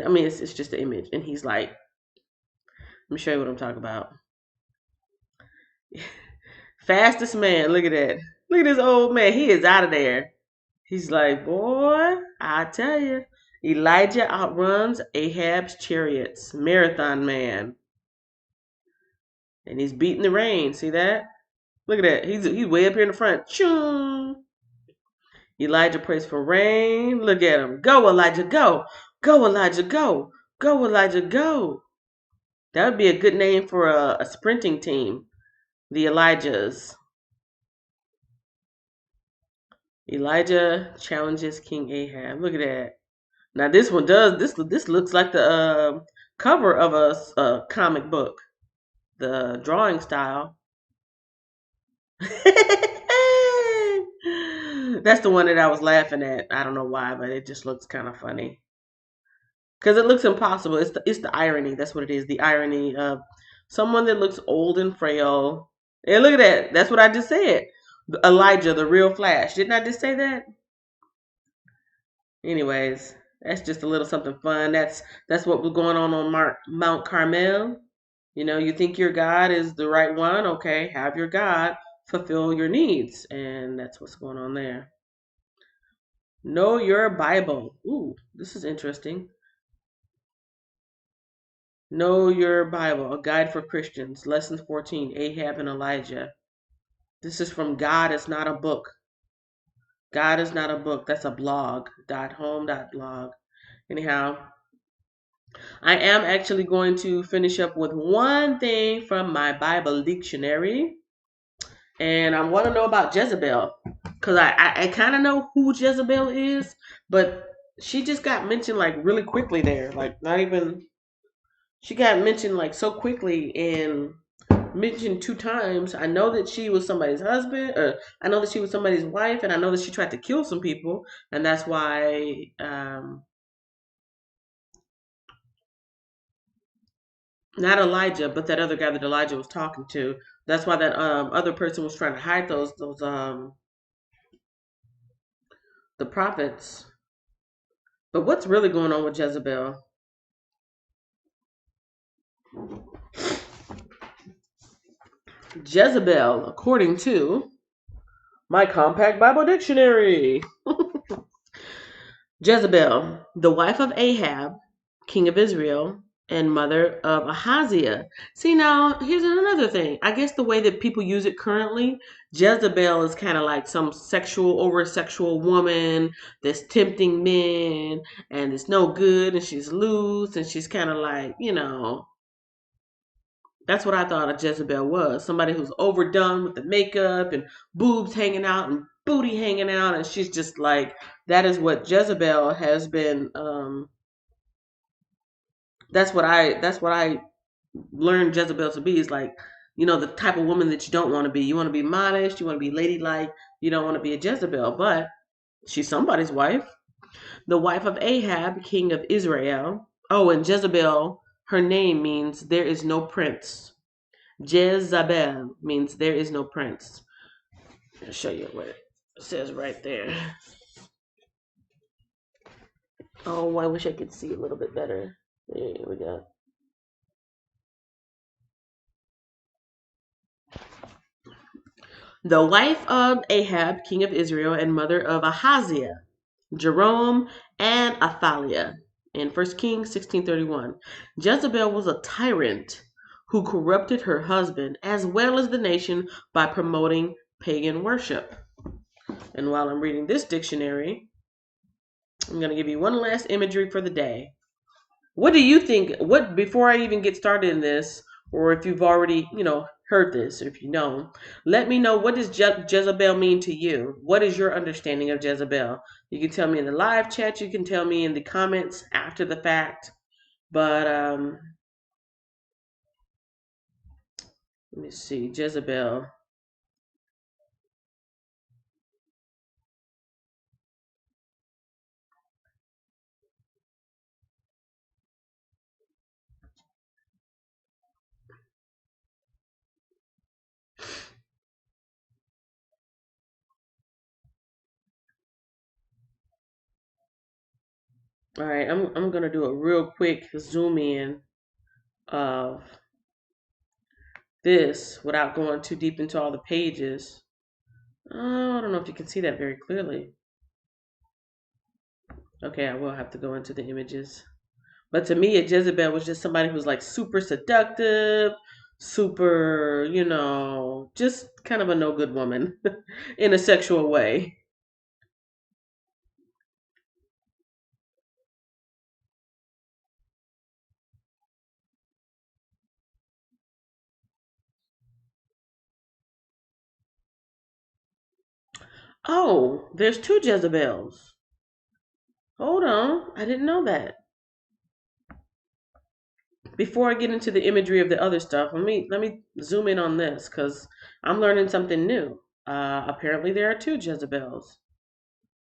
I mean, it's just an image, and he's like, let me show you what I'm talking about. Fastest man. Look at that. Look at this old man. He is out of there. He's like, boy, I tell you, Elijah outruns Ahab's chariots. Marathon man, and he's beating the rain. See that? Look at that. He's way up here in the front. Choom. Elijah prays for rain. Look at him. Go, Elijah, go. Go, Elijah, go. Go, Elijah, go. That would be a good name for a sprinting team. The Elijahs. Elijah challenges King Ahab. Look at that. Now this one does this looks like the cover of a comic book. The drawing style. That's the one that I was laughing at. I don't know why, but it just looks kind of funny. Because it looks impossible. It's the irony. That's what it is. The irony of someone that looks old and frail. And look at that. That's what I just said. Elijah, the real Flash. Didn't I just say that? Anyways, that's just a little something fun. That's what was going on Mount Carmel. You think your God is the right one. Okay, have your God fulfill your needs, and that's what's going on there. Know your Bible. Ooh, this is interesting. Know Your Bible, a guide for Christians. Lesson 14, Ahab and Elijah. This is from God Is Not a Book. God Is Not a Book. That's a blog. .home.blog. Anyhow, I am actually going to finish up with one thing from my Bible dictionary. And I want to know about Jezebel. Because I kind of know who Jezebel is, but she just got mentioned like really quickly there. Like, not even, she got mentioned like so quickly and mentioned two times. I know that she was somebody's husband, or I know that she was somebody's wife, and I know that she tried to kill some people, and that's why not Elijah, but that other guy that Elijah was talking to. That's why that other person was trying to hide those the prophets. But what's really going on with Jezebel? Jezebel, according to my compact Bible dictionary. Jezebel, the wife of Ahab, king of Israel, and mother of Ahaziah. See, now, here's another thing. I guess the way that people use it currently, Jezebel is kind of like some over sexual woman that's tempting men and it's no good and she's loose and she's kind of like, that's what I thought a Jezebel was. Somebody who's overdone with the makeup and boobs hanging out and booty hanging out, and she's just like, that is what Jezebel has been. That's what I learned Jezebel to be, is like, the type of woman that you don't want to be. You want to be modest. You want to be ladylike. You don't want to be a Jezebel, but she's somebody's wife. The wife of Ahab, king of Israel. Oh, and Jezebel, her name means there is no prince. Jezabel means there is no prince. I'll show you what it says right there. Oh, I wish I could see a little bit better. There we go. The wife of Ahab, king of Israel, and mother of Ahaziah, Jerome, and Athaliah. In 1 Kings 16:31, Jezebel was a tyrant who corrupted her husband as well as the nation by promoting pagan worship. And while I'm reading this dictionary, I'm going to give you one last imagery for the day. What do you think? What, before I even get started in this, or if you've already, heard this, or if you know, let me know, what does Jezebel mean to you? What is your understanding of Jezebel? You can tell me in the live chat. You can tell me in the comments after the fact. But let me see, Jezebel. All right, I'm gonna do a real quick zoom in of this without going too deep into all the pages. Oh, I don't know if you can see that very clearly. Okay, I will have to go into the images. But to me, a Jezebel was just somebody who's like super seductive, super, just kind of a no good woman in a sexual way. Oh, there's two Jezebels. Hold on, I didn't know that. Before I get into the imagery of the other stuff, let me zoom in on this because I'm learning something new. Apparently, there are two Jezebels.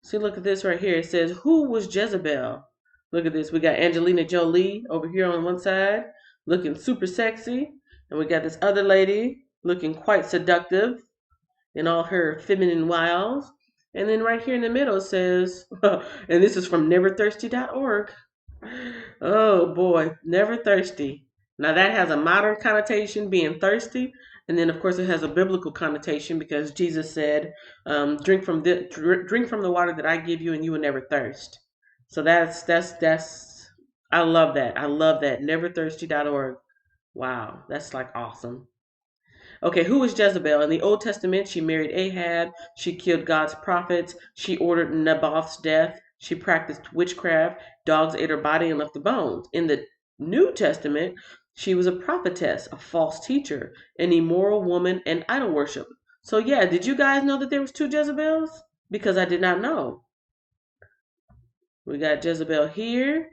See, look at this right here. It says, "Who was Jezebel?" Look at this. We got Angelina Jolie over here on one side, looking super sexy. And we got this other lady looking quite seductive in all her feminine wiles. And then right here in the middle says, and this is from neverthirsty.org. Oh boy, never thirsty. Now that has a modern connotation, being thirsty, and then of course it has a biblical connotation because Jesus said, "Drink from the water that I give you, and you will never thirst." So that's. I love that. I love that. Neverthirsty.org. Wow, that's like awesome. Okay, who was Jezebel? In the Old Testament, she married Ahab. She killed God's prophets. She ordered Naboth's death. She practiced witchcraft. Dogs ate her body and left the bones. In the New Testament, she was a prophetess, a false teacher, an immoral woman, and idol worship. So yeah, did you guys know that there was two Jezebels? Because I did not know. We got Jezebel here.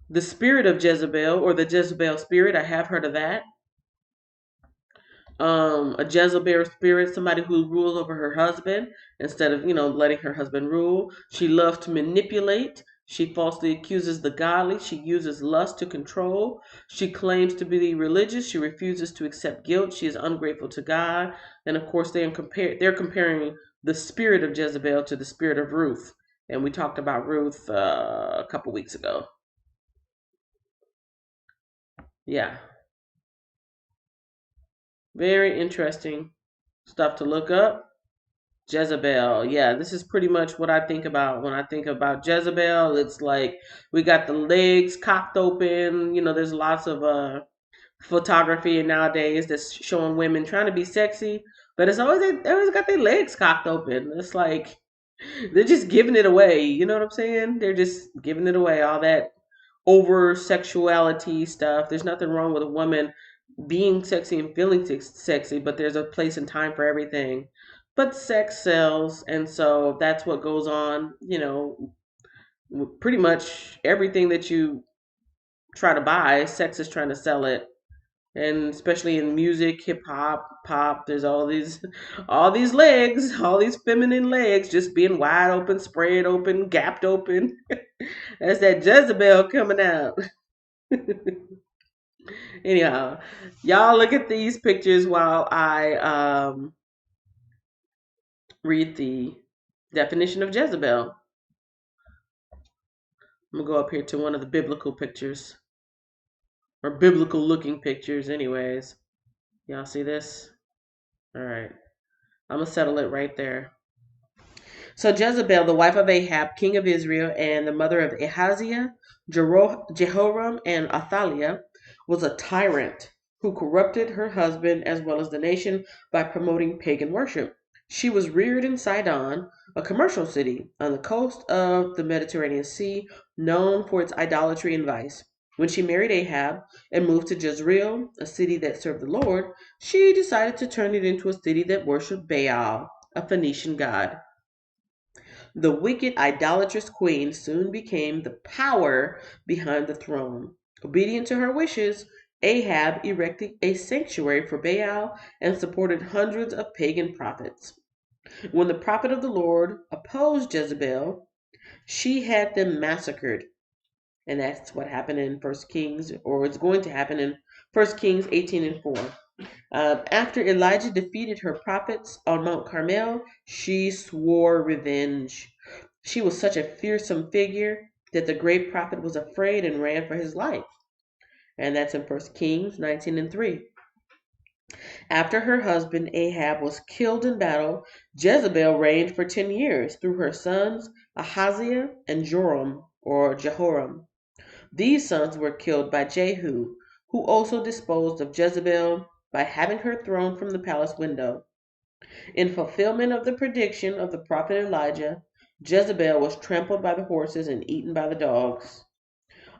The spirit of Jezebel, or the Jezebel spirit, I have heard of that. A Jezebel spirit, somebody who rules over her husband instead of, letting her husband rule. She loves to manipulate. She falsely accuses the godly. She uses lust to control. She claims to be religious. She refuses to accept guilt. She is ungrateful to God. And of course, they're comparing the spirit of Jezebel to the spirit of Ruth. And we talked about Ruth a couple weeks ago. Yeah, very interesting stuff to look up. Jezebel. Yeah, this is pretty much what I think about when I think about Jezebel. It's like we got the legs cocked open. There's lots of photography nowadays that's showing women trying to be sexy, but they always got their legs cocked open. It's like they're just giving it away. You know what I'm saying? They're just giving it away. All that over sexuality stuff. There's nothing wrong with a woman being sexy and feeling sexy, but there's a place and time for everything. But sex sells, and so that's what goes on. Pretty much everything that you try to buy, sex is trying to sell it. And especially in music, hip hop, pop, there's all these legs, all these feminine legs, just being wide open, spread open, gapped open. That's that Jezebel coming out. Anyhow, y'all look at these pictures while I read the definition of Jezebel. I'm gonna go up here to one of the biblical pictures, or biblical looking pictures, anyways. Y'all see this? All right, I'm gonna settle it right there. So Jezebel, the wife of Ahab, king of Israel, and the mother of Ahaziah, Jehoram, and Athaliah, was a tyrant who corrupted her husband as well as the nation by promoting pagan worship. She was reared in Sidon, a commercial city on the coast of the Mediterranean Sea, known for its idolatry and vice. When she married Ahab and moved to Jezreel, a city that served the Lord, she decided to turn it into a city that worshiped Baal, a Phoenician god. The wicked, idolatrous queen soon became the power behind the throne. Obedient to her wishes, Ahab erected a sanctuary for Baal and supported hundreds of pagan prophets. When the prophet of the Lord opposed Jezebel, she had them massacred. And that's what happened in First Kings, or it's going to happen in First Kings 18 and 4. After Elijah defeated her prophets on Mount Carmel, she swore revenge. She was such a fearsome figure that the great prophet was afraid and ran for his life. And that's in First Kings 19 and 3. After her husband Ahab was killed in battle, Jezebel reigned for 10 years through her sons Ahaziah and Joram, or Jehoram. These sons were killed by Jehu, who also disposed of Jezebel by having her thrown from the palace window. In fulfillment of the prediction of the prophet Elijah, Jezebel was trampled by the horses and eaten by the dogs.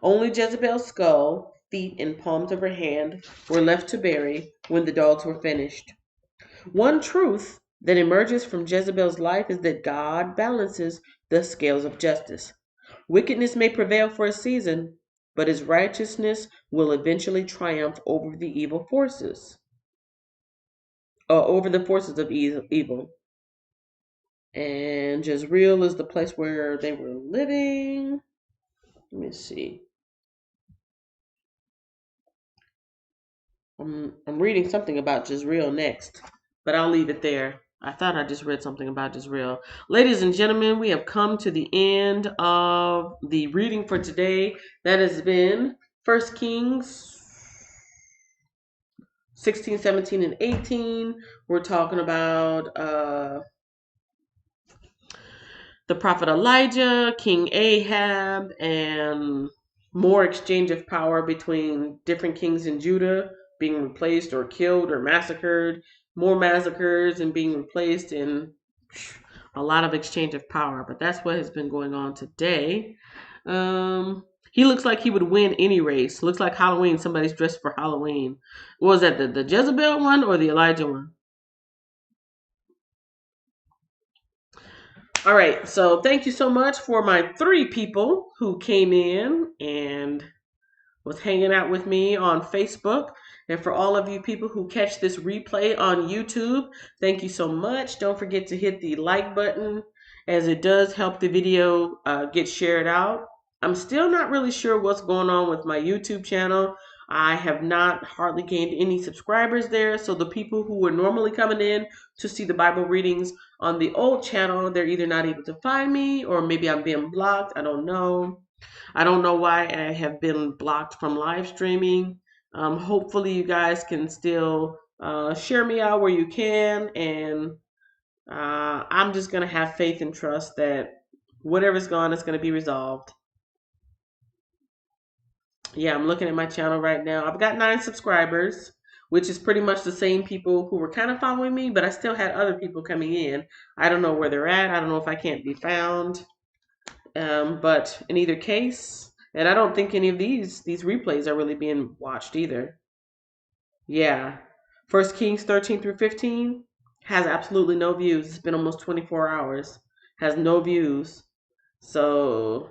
Only Jezebel's skull, feet, and palms of her hand were left to bury when the dogs were finished. One truth that emerges from Jezebel's life is that God balances the scales of justice. Wickedness may prevail for a season, but his righteousness will eventually triumph over the evil forces, or over the forces of evil. And Jezreel is the place where they were living. Let me see. I'm reading something about Jezreel next, but I'll leave it there. I thought I just read something about Jezreel. Ladies and gentlemen, we have come to the end of the reading for today. That has been First Kings 16, 17, and 18. We're talking about the prophet Elijah, King Ahab, and more exchange of power between different kings in Judah being replaced or killed or massacred, more massacres and being replaced, and a lot of exchange of power. But that's what has been going on today. He looks like he would win any race. Looks like Halloween. Somebody's dressed for Halloween. What was that, the Jezebel one or the Elijah one? All right. So thank you so much for my 3 people who came in and was hanging out with me on Facebook. And for all of you people who catch this replay on YouTube, thank you so much. Don't forget to hit the like button as it does help the video get shared out. I'm still not really sure what's going on with my YouTube channel. I have not hardly gained any subscribers there. So the people who were normally coming in to see the Bible readings on the old channel, they're either not able to find me or maybe I'm being blocked. I don't know. I don't know why I have been blocked from live streaming. Hopefully, you guys can still share me out where you can. And I'm just going to have faith and trust that whatever's gone is going to be resolved. Yeah, I'm looking at my channel right now. I've got 9 subscribers, which is pretty much the same people who were kind of following me, but I still had other people coming in. I don't know where they're at. I don't know if I can't be found. But in either case, and I don't think any of these replays are really being watched either. Yeah. First Kings 13 through 15 has absolutely no views. It's been almost 24 hours. Has no views. So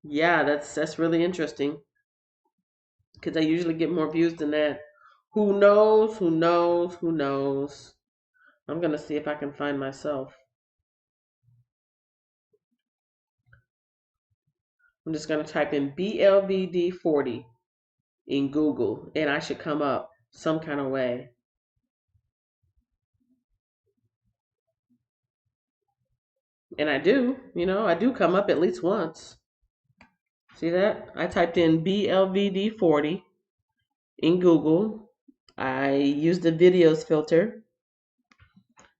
yeah, that's really interesting. Because I usually get more views than that. Who knows? Who knows? Who knows? I'm gonna see if I can find myself. I'm just gonna type in BLVD40 in Google and I should come up some kind of way. And I do, I do come up at least once. See that? I typed in BLVD40 in Google. I used the videos filter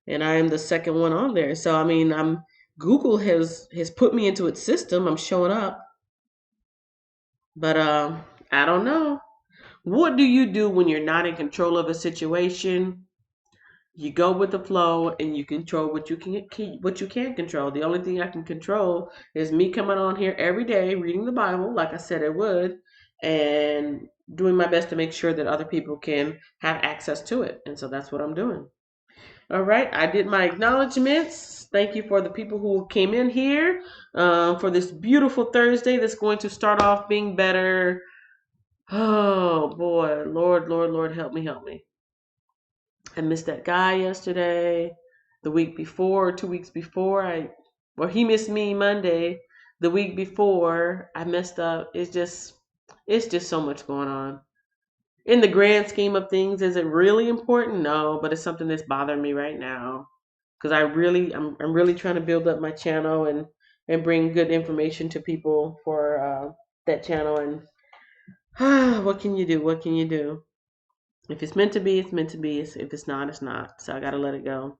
and I am the second one on there. So I mean, Google has put me into its system. I'm showing up. But I don't know. What do you do when you're not in control of a situation? You go with the flow and you control what you can control. The only thing I can control is me coming on here every day reading the Bible like I said I would, and doing my best to make sure that other people can have access to it. And so that's what I'm doing. All right, I did my acknowledgments. Thank you for the people who came in here for this beautiful Thursday that's going to start off being better. Oh boy, Lord, Lord, Lord, help me, help me. I missed that guy yesterday, the week before, 2 weeks before. He missed me Monday. The week before, I messed up. It's just so much going on. In the grand scheme of things, is it really important? No, but it's something that's bothering me right now because I'm really trying to build up my channel and bring good information to people for that channel. And what can you do? What can you do? If it's meant to be, it's meant to be. If it's not, it's not. So I gotta let it go.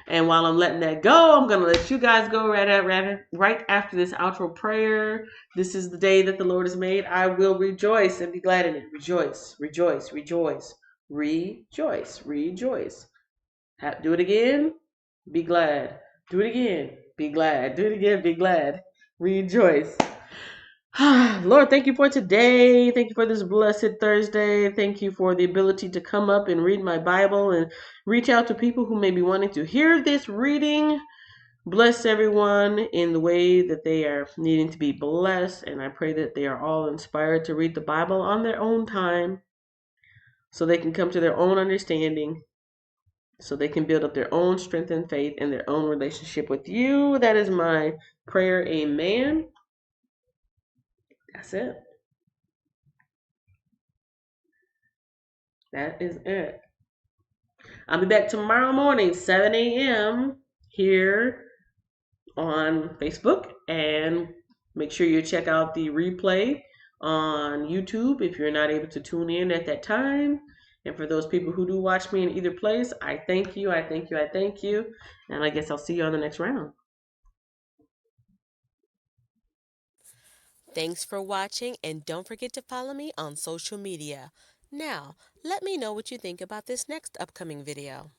And while I'm letting that go, I'm gonna let you guys go right after this outro prayer. This is the day that the Lord has made. I will rejoice and be glad in it. Rejoice, rejoice, rejoice, rejoice, rejoice. Do it again. Be glad. Do it again. Be glad. Do it again. Be glad. Rejoice. Lord, thank you for today. Thank you for this blessed Thursday. Thank you for the ability to come up and read my Bible and reach out to people who may be wanting to hear this reading. Bless everyone in the way that they are needing to be blessed. And I pray that they are all inspired to read the Bible on their own time so they can come to their own understanding, so they can build up their own strength and faith in their own relationship with you. That is my prayer. Amen. That's it. That is it. I'll be back tomorrow morning, 7 a.m. here on Facebook. And make sure you check out the replay on YouTube if you're not able to tune in at that time. And for those people who do watch me in either place, I thank you, I thank you, I thank you. And I guess I'll see you on the next round. Thanks for watching, and don't forget to follow me on social media. Now, let me know what you think about this next upcoming video.